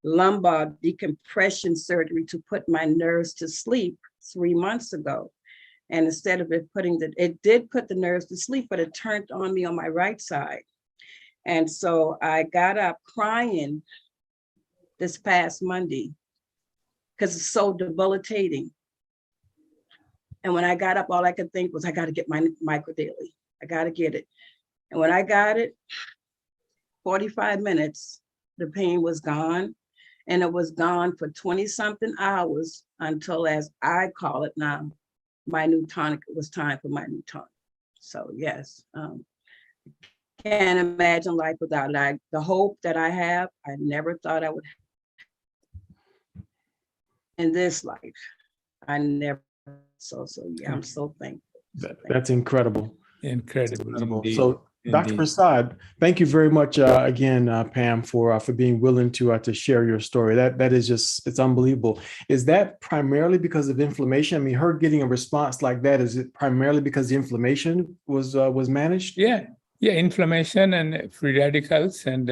lumbar decompression surgery to put my nerves to sleep 3 months ago. And instead of it did put the nerves to sleep, but it turned on me on my right side. And so I got up crying this past Monday because it's so debilitating. And when I got up, all I could think was, I got to get my Microdaily. I got to get it. And when I got it, 45 minutes, the pain was gone. And it was gone for 20-something hours until, as I call it now, my new tonic, it was time for my new tonic. So yes, can't imagine life without it. The hope that I have, I never thought I would in this life. I never, so yeah, I'm so thankful. That's incredible. Incredible. Indeed. So Dr. Prasad, thank you very much again, Pam, for being willing to share your story. That is just, it's unbelievable. Is that primarily because of inflammation? I mean, her getting a response like that, is it primarily because the inflammation was managed? Yeah, inflammation and free radicals, and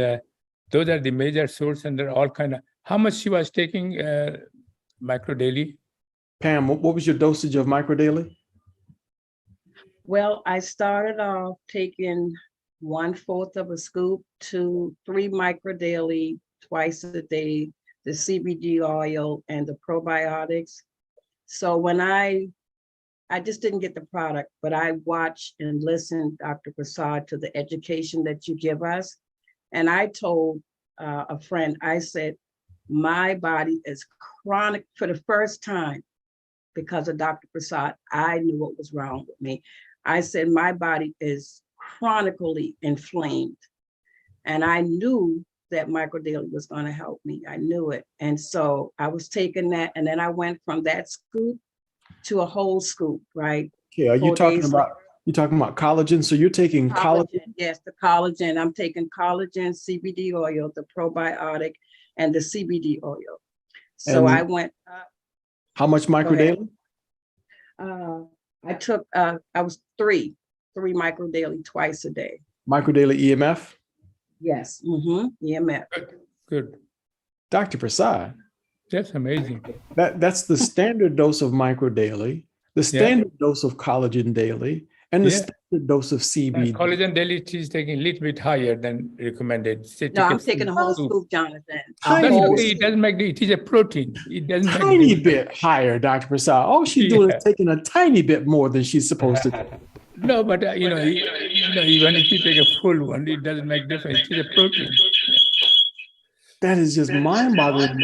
those are the major source, and they're all kind of. How much she was taking Microdaily? Pam, what was your dosage of Microdaily? Well, I started off taking 1/4 of a scoop to 3 Microdaily twice a day, the CBD oil and the probiotics. So when I just didn't get the product, but I watched and listened, Dr. Prasad, to the education that you give us. And I told a friend, I said, my body is chronic for the first time because of Dr. Prasad. I knew what was wrong with me. I said, my body is chronically inflamed. And I knew that microdaily was going to help me. I knew it. And so I was taking that, and then I went from that scoop to a whole scoop, right? Okay, are you 4 talking days about later. collagen? So you're taking collagen. Yes, the collagen. I'm taking collagen, CBD oil, the probiotic, and the CBD oil. So And I went up. how much microdaily? I took, I was three microdaily twice a day. Microdaily EMF? Yes. EMF. Good. Dr. Prasad, That's amazing. that's the standard dose of microdaily, the standard dose of collagen daily, and the standard dose of CBD. Collagen daily is taking a little bit higher than recommended. Say, No, I'm full taking a whole scoop. scoop, Jonathan. Tiny That's bit. okay. It doesn't make it is a protein. It doesn't make Tiny difference. bit higher, Dr. Prasad. All she's doing is taking a tiny bit more than she's supposed to do. No, but even if you take a full one, it doesn't make difference. It is a protein. That is just mind-boggling.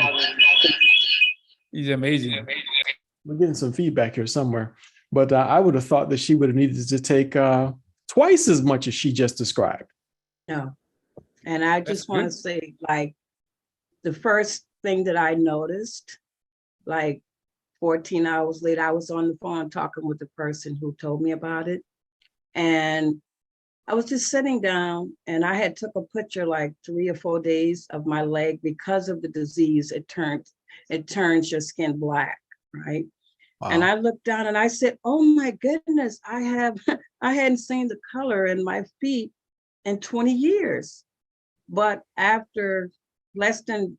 It's amazing. We're getting some feedback here somewhere, but I would have thought that she would have needed to take twice as much as she just described. No. And I just want to say, like, the first thing that I noticed, like 14 hours later, I was on the phone talking with the person who told me about it. And I was just sitting down, and I had took a picture like 3 or 4 days of my leg because of the disease. It turns your skin black, right? Wow. And I looked down and I said, oh my goodness, I hadn't seen the color in my feet in 20 years. But after less than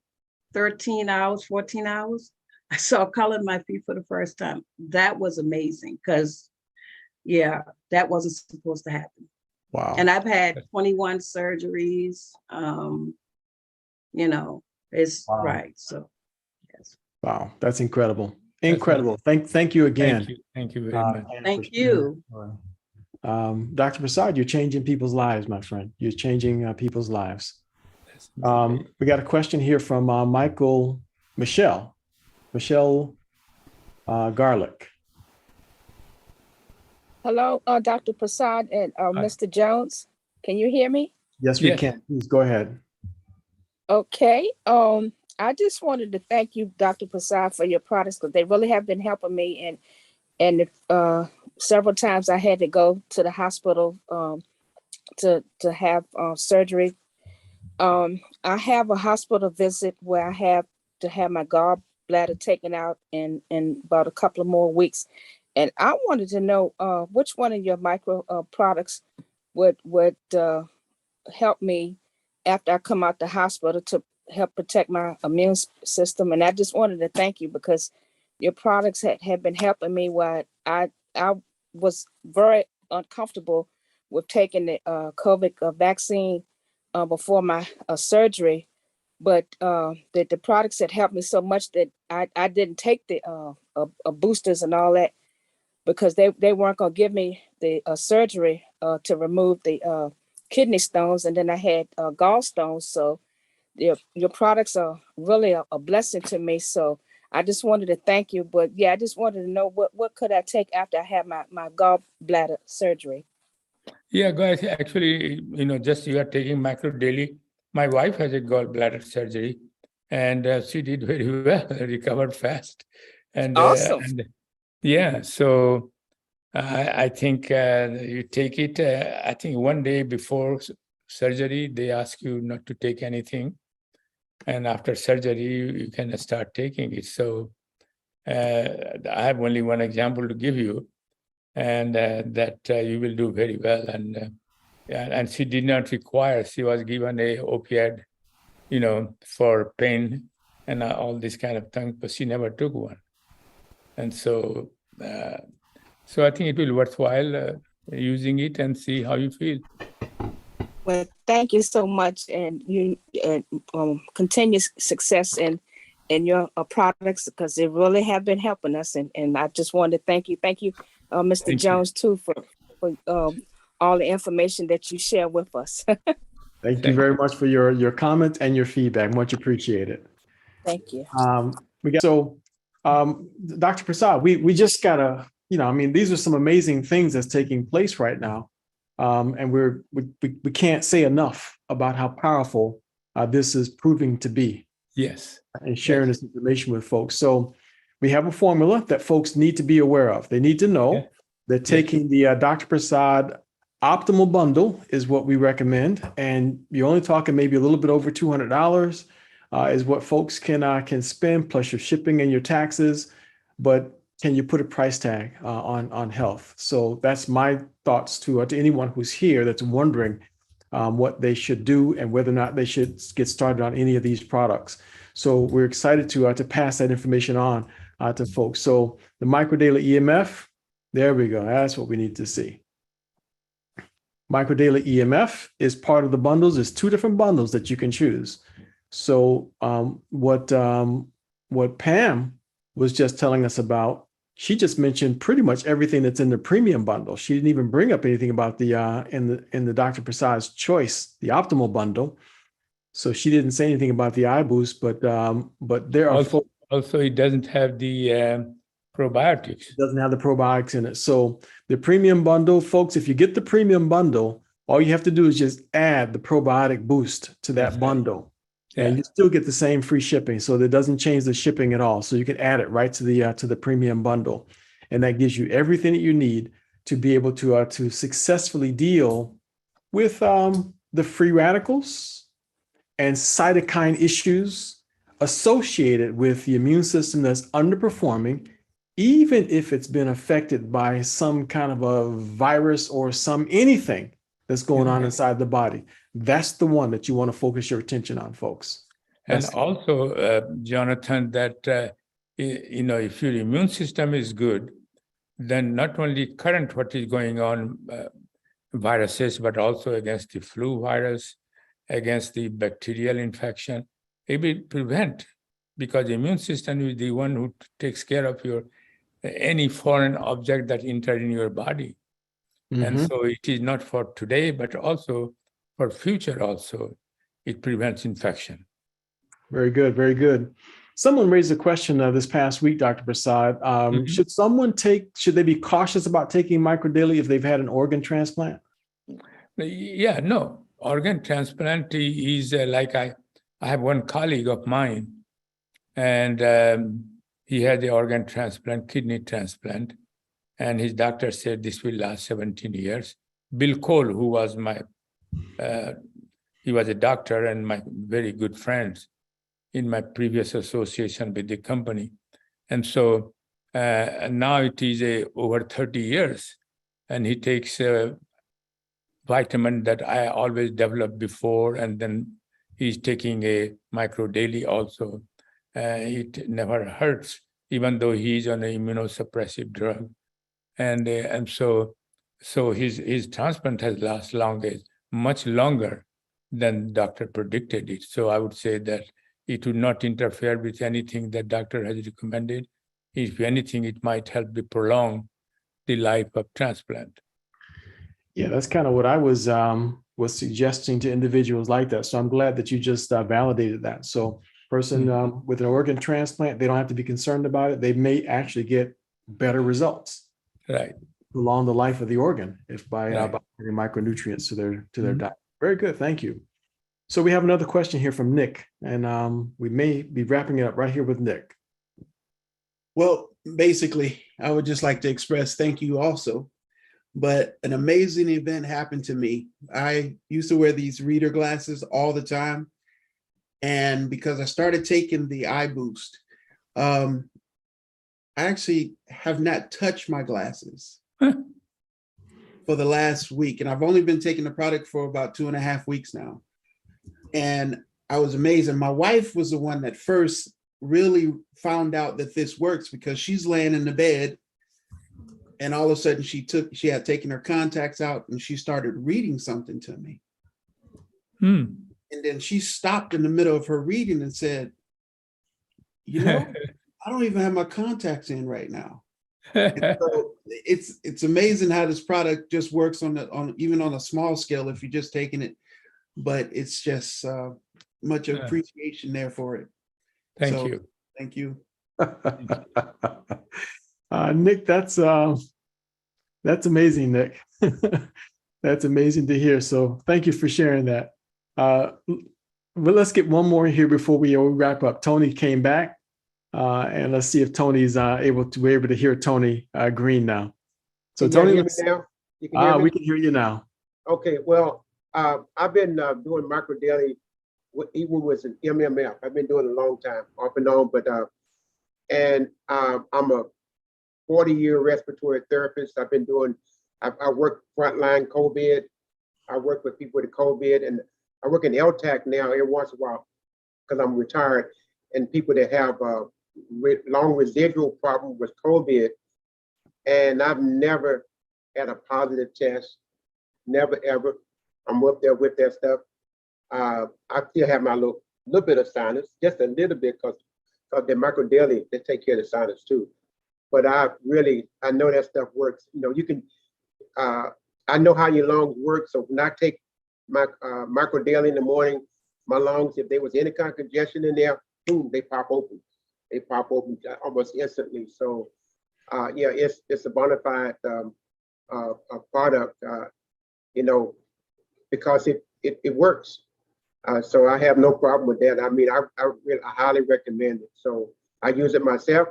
13 hours, 14 hours, I saw color in my feet for the first time. That was amazing because, yeah, that wasn't supposed to happen. Wow. And I've had 21 surgeries. It's wow. Right. So, yes. Wow, that's incredible. Incredible. Thank you again. Thank you very much. Thank you. Dr. Prasad, you're changing people's lives, my friend. You're changing people's lives. We got a question here from Michelle Garlick. Hello, Dr. Prasad and Mr. Jones. Can you hear me? Yes, we can. Please go ahead. Okay. I just wanted to thank you, Dr. Prasad, for your products because they really have been helping me. And several times I had to go to the hospital to have surgery. I have a hospital visit where I have to have my gallbladder taken out in about a couple of more weeks. And I wanted to know which one of your micro products would help me after I come out the hospital to help protect my immune system. And I just wanted to thank you because your products have been helping me while I was very uncomfortable with taking the COVID vaccine before my surgery. But the products had helped me so much that I didn't take the boosters and all that because they weren't going to give me the surgery to remove the kidney stones. And then I had gallstones. So your products are really a blessing to me. So I just wanted to thank you. But yeah, I just wanted to know what could I take after I had my gallbladder surgery? Yeah, guys, actually, just you are taking macro daily. My wife has a gallbladder surgery and she did very well, recovered fast. And awesome. Yeah, so I think you take it, I think one day before surgery, they ask you not to take anything. And after surgery, you can start taking it. So I have only one example to give you, and that you will do very well. And she did not require, she was given a opioid, for pain and all this kind of thing, but she never took one. And so I think it will be worthwhile using it and see how you feel. Well, thank you so much, and you continuous success in your products because they really have been helping us. And I just wanted to thank you, Mr. Thank Jones, too, for all the information that you share with us. Thank you very much for your comments and your feedback. Much appreciated. Thank you. Dr. Prasad, we just gotta, these are some amazing things that's taking place right now. And we can't say enough about how powerful this is proving to be, Yes. and sharing this information with folks. So we have a formula that folks need to be aware of. They need to know Yeah. that taking the Dr. Prasad optimal bundle is what we recommend. And you're only talking maybe a little bit over $200 is what folks can spend, plus your shipping and your taxes. But can you put a price tag on health? So that's my thoughts to anyone who's here that's wondering what they should do and whether or not they should get started on any of these products. So we're excited to pass that information on to folks. So the microdaily EMF, there we go. That's what we need to see. Microdaily EMF is part of the bundles. There's 2 different bundles that you can choose. So what Pam was just telling us about, she just mentioned pretty much everything that's in the premium bundle. She didn't even bring up anything about the in the Dr. Prasad's choice, the optimal bundle. So she didn't say anything about the iBoost, but there are also it doesn't have the probiotics. It doesn't have the probiotics in it. So the premium bundle, folks, if you get the premium bundle, all you have to do is just add the probiotic boost to that bundle. Yeah. And you still get the same free shipping. So that doesn't change the shipping at all. So you can add it right to the premium bundle. And that gives you everything that you need to be able to successfully deal with the free radicals and cytokine issues associated with the immune system that's underperforming, even if it's been affected by some kind of a virus or anything that's going on inside the body. That's the one that you want to focus your attention on, folks. And also, Jonathan, that, if your immune system is good, then not only current what is going on, viruses, but also against the flu virus, against the bacterial infection, it will prevent, because the immune system is the one who takes care of any foreign object that enters in your body. Mm-hmm. And so it is not for today, but also for future also. It prevents infection. Very good, very good. Someone raised a question this past week, Dr. Prasad. Should they be cautious about taking microdaily if they've had an organ transplant? Yeah, no. Organ transplant is like I have one colleague of mine, and he had the organ transplant, kidney transplant, and his doctor said this will last 17 years. Bill Cole, who was he was a doctor and my very good friends in my previous association with the company. And so now it is over 30 years, and he takes a vitamin that I always developed before, and then he's taking a micro daily also. It never hurts, even though he's on an immunosuppressive drug. And so his transplant has lasted much longer than doctor predicted it. So I would say that it would not interfere with anything that doctor has recommended. If anything, it might help to prolong the life of transplant. Yeah, that's kind of what I was suggesting to individuals like that. So I'm glad that you just validated that. So person with an organ transplant, they don't have to be concerned about it. They may actually get better results. Right. Along the life of the organ, if by adding micronutrients to their diet. Very good, thank you. So we have another question here from Nick, and we may be wrapping it up right here with Nick. Well, basically, I would just like to express thank you also. But an amazing event happened to me. I used to wear these reader glasses all the time. And because I started taking the iBoost, I actually have not touched my glasses for the last week. And I've only been taking the product for about 2.5 weeks now. And I was amazed. And my wife was the one that first really found out that this works, because she's laying in the bed and all of a sudden she had taken her contacts out and she started reading something to me. And then she stopped in the middle of her reading and said, I don't even have my contacts in right now. So it's amazing how this product just works even on a small scale if you're just taking it, but it's just much appreciation there for it. Thank you. Thank you. Nick, that's amazing, Nick. That's amazing to hear. So thank you for sharing that. Well, let's get one more here before we wrap up. Tony came back, and let's see if Tony's we're able to hear Tony Green now. So Can you Tony, hear me now? You can hear me? we can hear you now. Okay, well, I've been doing micro daily even with an MMF. I've been doing it a long time, off and on, but I'm a 40-year respiratory therapist. I've been doing, I work frontline COVID. I work with people with COVID, and I work in LTAC now every once in a while because I'm retired, and people that have long residual problem with COVID. And I've never had a positive test, never ever. I'm up there with that stuff. I still have my little bit of sinus, just a little bit, because the micro daily, they take care of the sinus too. But I know that stuff works. You know, you can, I know how your lungs work. So when I take my micro daily in the morning, my lungs, if there was any kind of congestion in there, boom, they pop open. They pop open almost instantly. So yeah, it's a bona fide product, you know, because it works. So I have no problem with that. I mean, I highly recommend it. So I use it myself.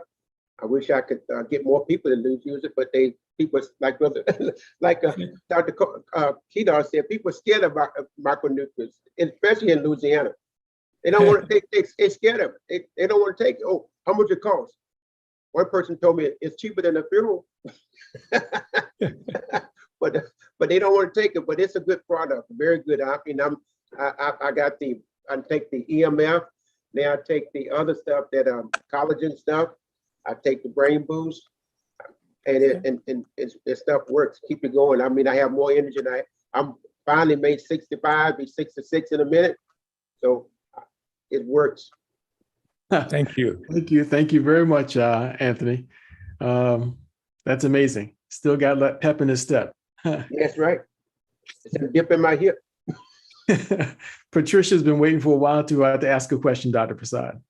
I wish I could get more people to use it, but people like Dr. Kedar said, people are scared about micronutrients, especially in Louisiana. They don't want to take. They're scared of it. They don't want to take it. Oh, how much it costs? One person told me it's cheaper than a funeral, but they don't want to take it. But it's a good product, very good. I mean, I take the EMF. Now I take the other stuff that collagen stuff. I take the brain boost, and it stuff works. Keep it going. I mean, I have more energy. I'm finally made 65, be 66 in a minute. So it works. Thank you. Thank you very much, Anthony. That's amazing. Still got that pep in his step. That's right. It's a dip in my hip. Patricia's been waiting for a while to ask a question, Dr. Prasad.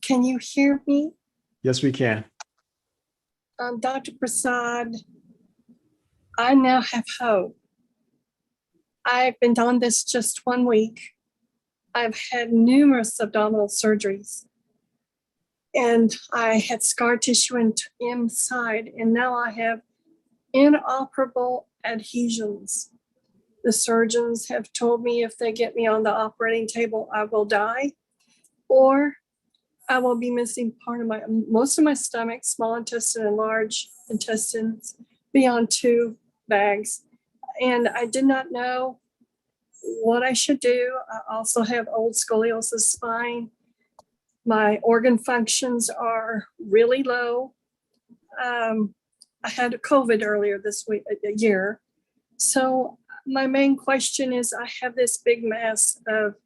Can you hear me? Yes, we can. Dr. Prasad, I now have hope. I've been on this just 1 week. I've had numerous abdominal surgeries, and I had scar tissue inside, and now I have inoperable adhesions. The surgeons have told me if they get me on the operating table, I will die, or I will be missing most of my stomach, small intestine, and large intestines beyond 2 bags. And I did not know what I should do. I also have old scoliosis spine. My organ functions are really low. I had COVID earlier this week, a year. So my main question is, I have this big mass of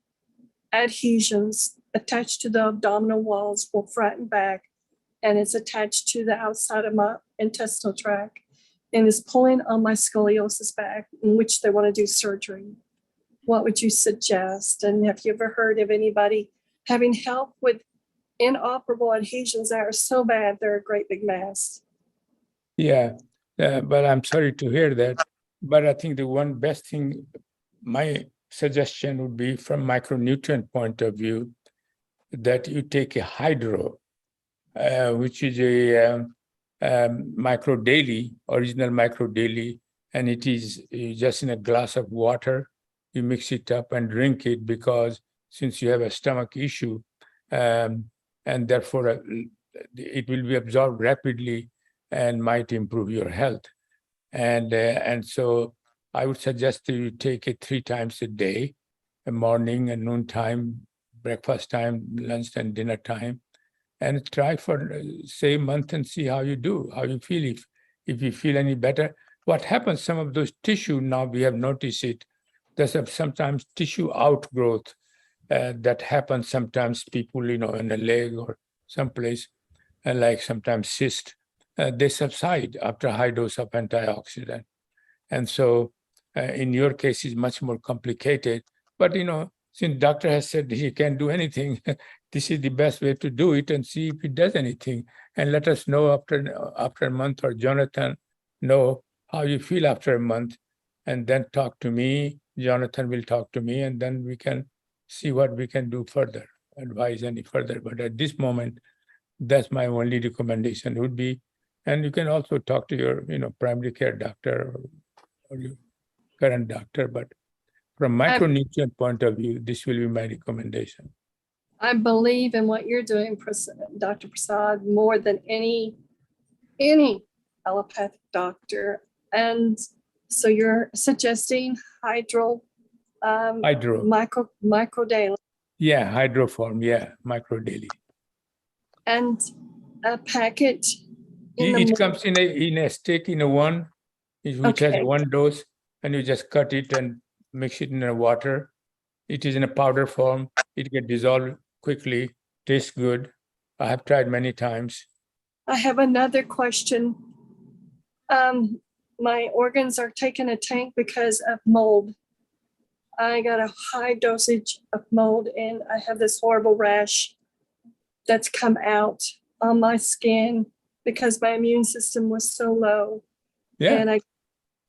adhesions attached to the abdominal walls, both front and back, and it's attached to the outside of my intestinal tract, and is pulling on my scoliosis back, in which they want to do surgery. What would you suggest? And have you ever heard of anybody having help with inoperable adhesions that are so bad they're a great big mass? Yeah, but I'm sorry to hear that. But I think the one best thing, my suggestion would be from micronutrient point of view, that you take a hydro, which is a micro daily, original micro daily, and it is just in a glass of water. You mix it up and drink it, because since you have a stomach issue, and therefore it will be absorbed rapidly and might improve your health. And so I would suggest that you take it 3 times a day, a morning and noon time, breakfast time, lunch and dinner time, and try for say a month and see how you do, how you feel. If you feel any better, what happens, some of those tissue, now we have noticed it, there's sometimes tissue outgrowth that happens. Sometimes people, in a leg or someplace, like sometimes cyst, they subside after high dose of antioxidant. And so in your case, it's much more complicated. But, since doctor has said he can't do anything, this is the best way to do it, and see if it does anything. And let us know after a month, or Jonathan know how you feel after a month. and then talk to me. Jonathan will talk to me, and then we can see what we can do further, advise any further. But at this moment, that's my only recommendation would be, and you can also talk to your, primary care doctor or your current doctor. But from micronutrient point of view, this will be my recommendation. I believe in what you're doing, Dr. Prasad, more than any allopathic doctor. And so you're suggesting hydro micro daily Yeah, hydroform. Yeah, micro daily. and a packet. It comes in a stick in a one, which has Okay. one dose, and you just cut it and mix it in a water. It is in a powder form. It gets dissolved quickly, tastes good. I have tried many times. I have another question. My organs are taking a tank because of mold. I got a high dosage of mold and I have this horrible rash that's come out on my skin because my immune system was so low. Yeah.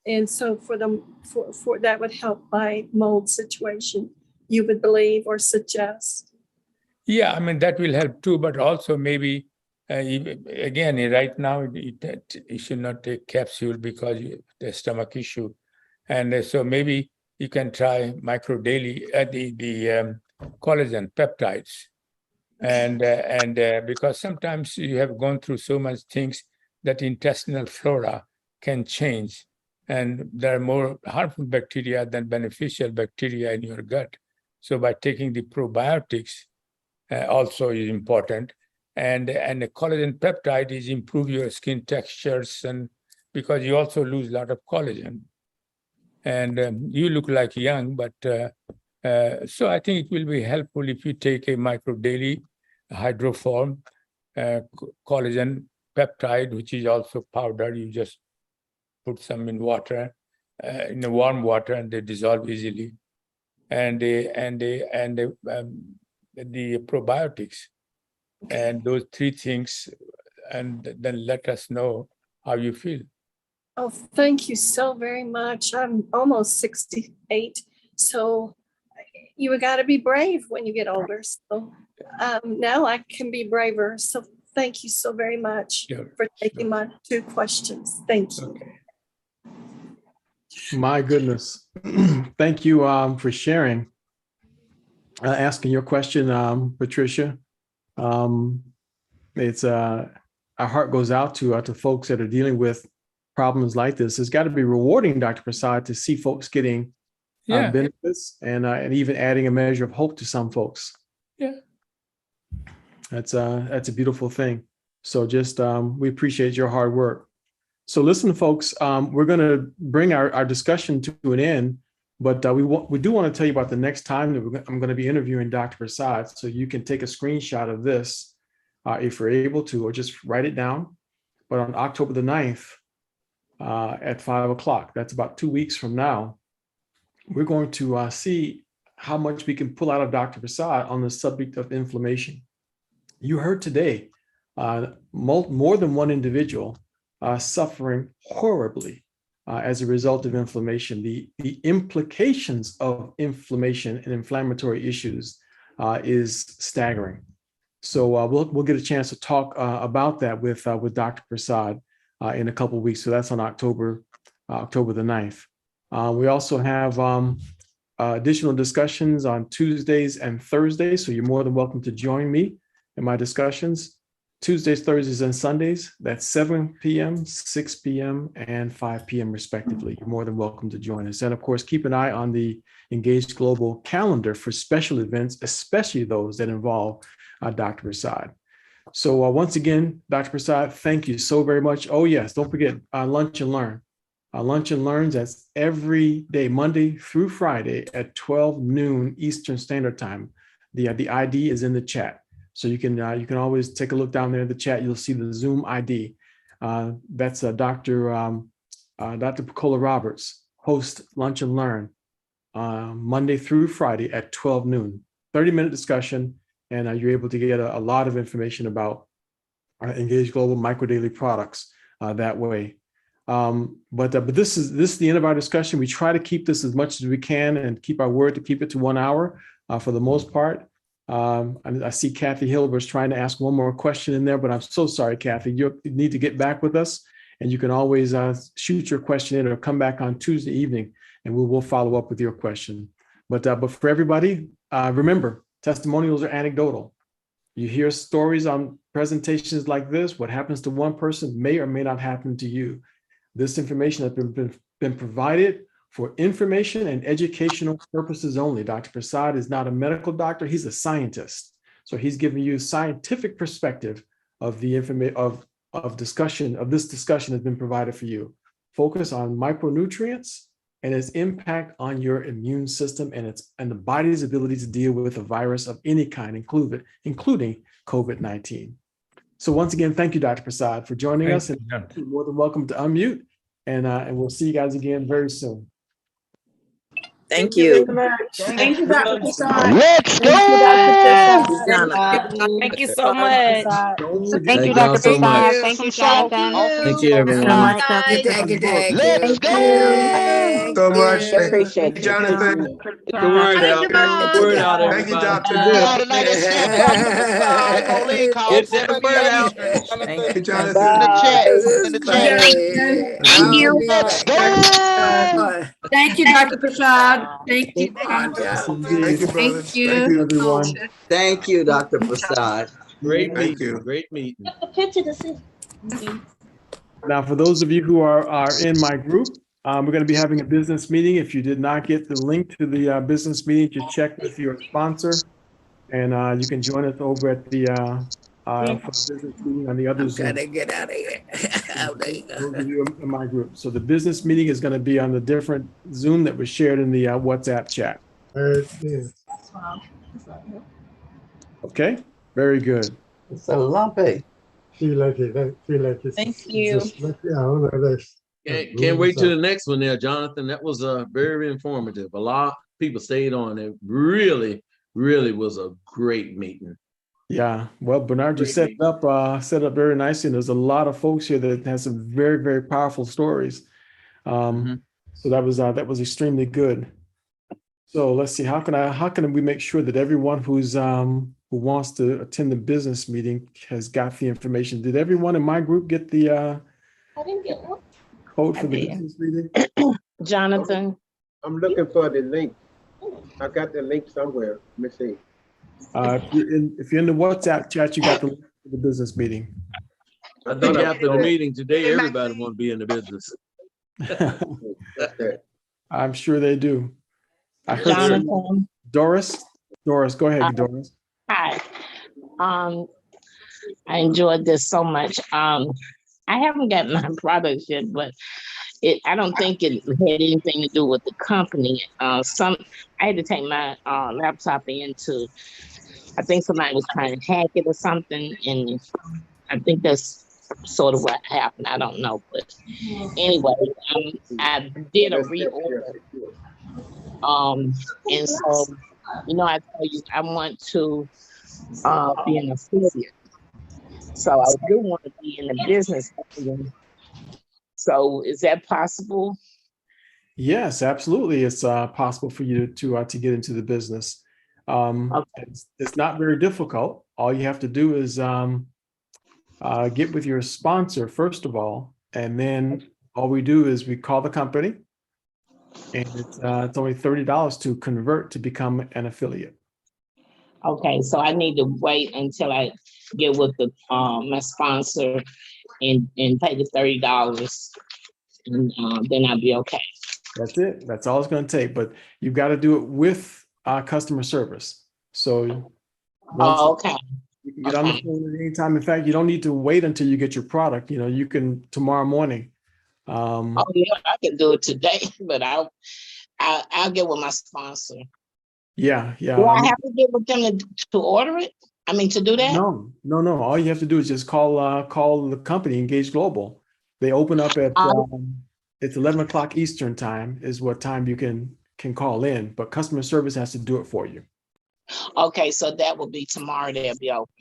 And so for that would help my mold situation, you would believe or suggest. Yeah, I mean, that will help too, but also maybe, again, right now, you should not take capsule because you have the stomach issue. And so maybe you can try micro daily, the collagen peptides. And because sometimes you have gone through so much things that intestinal flora can change. And there are more harmful bacteria than beneficial bacteria in your gut. So by taking the probiotics, also is important, and the collagen peptide is improve your skin textures, and because you also lose a lot of collagen, and you look like young, but so I think it will be helpful if you take a micro daily hydroform collagen peptide, which is also powder. You just put some in water, in the warm water, and they dissolve easily, and the probiotics, and those three things, and then let us know how you feel. Oh, thank you so very much. I'm almost 68, so you got to be brave when you get older. So now I can be braver. So thank you so very much for taking my 2 questions. Thank you. Okay. My goodness. Thank you for sharing. Asking your question, Patricia. It's our heart goes out to folks that are dealing with problems like this. It's got to be rewarding, Dr. Prasad, to see folks getting benefits and even adding a measure of hope to some folks. Yeah, that's a beautiful thing. So just we appreciate your hard work. So listen, folks, we're going to bring our discussion to an end. But we do want to tell you about the next time that I'm going to be interviewing Dr. Prasad. So you can take a screenshot of this if you're able to, or just write it down. But on October the 9th at 5 o'clock, that's about 2 weeks from now, we're going to see how much we can pull out of Dr. Prasad on the subject of inflammation. You heard today more than one individual suffering horribly as a result of inflammation. The implications of inflammation and inflammatory issues is staggering. So we'll get a chance to talk about that with Dr. Prasad in a couple of weeks. So that's on October the 9th. We also have additional discussions on Tuesdays and Thursdays. So you're more than welcome to join me in my discussions. Tuesdays, Thursdays, and Sundays, that's 7 p.m., 6 p.m., and 5 p.m. respectively. You're more than welcome to join us. And of course, keep an eye on the Engaged Global calendar for special events, especially those that involve Dr. Prasad. So once again, Dr. Prasad, thank you so very much. Oh yes, don't forget Lunch and Learn. Lunch and Learns, that's every day, Monday through Friday at 12 noon Eastern Standard Time. The ID is in the chat. So you can always take a look down there in the chat. You'll see the Zoom ID. That's Dr. Picola Roberts, host Lunch and Learn, Monday through Friday at 12 noon. 30-minute discussion, and you're able to get a lot of information about Engaged Global micro daily products that way. But this is the end of our discussion. We try to keep this as much as we can and keep our word to keep it to 1 hour for the most part. I see Kathy Hilbert's trying to ask one more question in there, but I'm so sorry, Kathy. You need to get back with us, and you can always shoot your question in or come back on Tuesday evening, and we'll follow up with your question. But for everybody, remember, testimonials are anecdotal. You hear stories on presentations like this. What happens to one person may or may not happen to you. This information has been provided for information and educational purposes only. Dr. Prasad is not a medical doctor, he's a scientist. So he's giving you scientific perspective of the information of discussion, of this discussion has been provided for you. Focus on micronutrients and its impact on your immune system and the body's ability to deal with a virus of any kind, including COVID-19. So once again, thank you, Dr. Prasad, for joining us. And you're more than welcome to unmute. And we'll see you guys again very soon. Thank you. Thank you, Dr. Prasad. Let's go. Thank you so much. Thank you, Dr. Prasad. Thank you, Jonathan. Thank you, everyone. Thank you. Let's go. So much. Appreciate you. Jonathan. Get the word out. Get the word out, Thank you, everybody. Doctor. Get that word out. Hey, Jonathan. Thank you. Let's go. Thank you, Dr. Prasad. Thank you. Yes, Thank indeed. you, brother. Thank you. Thank you. Everyone. Thank you, Dr. Prasad. Great Thank meeting. you. Great meeting. Now, for those of you who are in my group, we're going to be having a business meeting. If you did not get the link to the business meeting, just check with your sponsor, and you can join us over at the for business meeting on the other Zoom. Gotta get out of here. Those of you in my group. So the business meeting is going to be on the different Zoom that was shared in the WhatsApp chat. Okay, very good. It's a lumpy. Thank you. Can't wait till the next one there, Jonathan. That was very informative. A lot of people stayed on. It really was a great meeting. Yeah, well, Bernard, you set up very nicely, and there's a lot of folks here that has some very, very powerful stories. So that was extremely good. So let's see, how can we make sure that everyone who wants to attend the business meeting has got the information? Did everyone in my group get the I didn't get one. code for the business meeting? Jonathan. I'm looking for the link. I got the link somewhere. Let me see. If you're in the WhatsApp chat, you got the link for the business meeting. I think after the meeting today, everybody want to be in the business. I'm sure they do. I heard Jonathan. Doris, go ahead, Doris. Hi. I enjoyed this so much. I haven't gotten my products yet, but I don't think it had anything to do with the company. I had to take my laptop into, I think somebody was trying to hack it or something, and I think that's sort of what happened. I don't know, but anyway, I did a reorder. And so, I told you I want to be an affiliate. So I do want to be in the business. So is that possible? Yes, absolutely. It's possible for you to get into the business. It's not very difficult. All you have to do is get with your sponsor first of all, and then all we do is we call the company, and it's only $30 to convert to become an affiliate. Okay, so I need to wait until I get with the my sponsor and pay the $30, and then I'll be okay. That's it. That's all it's going to take. But you've got to do it with customer service. So okay. You can get on the phone at any time. In fact, you don't need to wait until you get your product. You can tomorrow morning. Oh yeah, I can do it today, but I'll get with my sponsor. Yeah. Do I have to get with them to order it? I mean, to do that? No. All you have to do is just call the company, Engage Global. They open up at it's 11 o'clock Eastern time is what time you can call in, but customer service has to do it for you. Okay, so that will be tomorrow. They'll be open.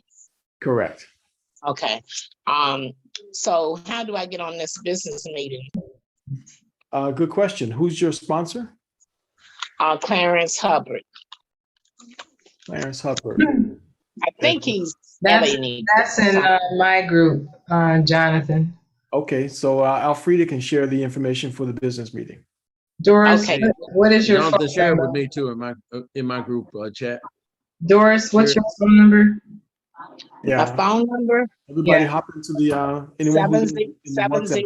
Correct. Okay. So how do I get on this business meeting? Good question. Who's your sponsor? Clarence Hubbard. Clarence Hubbard. I think he's That's LA. that's in my group, Jonathan. Okay, so Alfreda can share the information for the business meeting. Doris, Okay. what is your Jonathan, phone share it with number? me too in my group chat. Doris, what's Sure. your phone number? My Yeah, phone number everybody Yeah. hop into the anyone who's in the WhatsApp.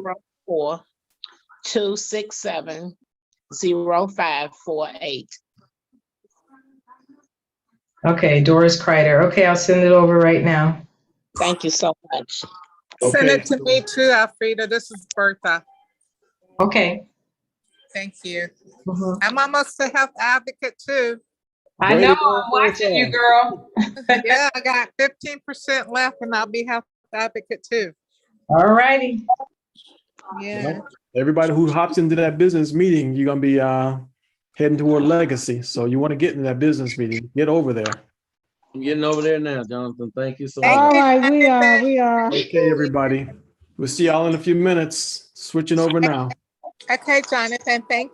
704-267-0548. Okay, Doris Kreider. Okay, I'll send it over right now. Thank you so much. Okay. Send it to me too, Alfreda. This is Bertha. Okay. Thank you. Mhm. I'm almost a health advocate too. I know, I'm watching you, girl. Yeah, I got 15% left and I'll be health advocate too. All righty. Yeah. Everybody who hops into that business meeting, you're gonna be heading toward legacy. So you want to get in that business meeting. Get over there. I'm getting over there now, Jonathan. Thank you so Thank much. you. All right, we are. Okay, everybody. We'll see y'all in a few minutes. Switching over now. Okay, Jonathan, thank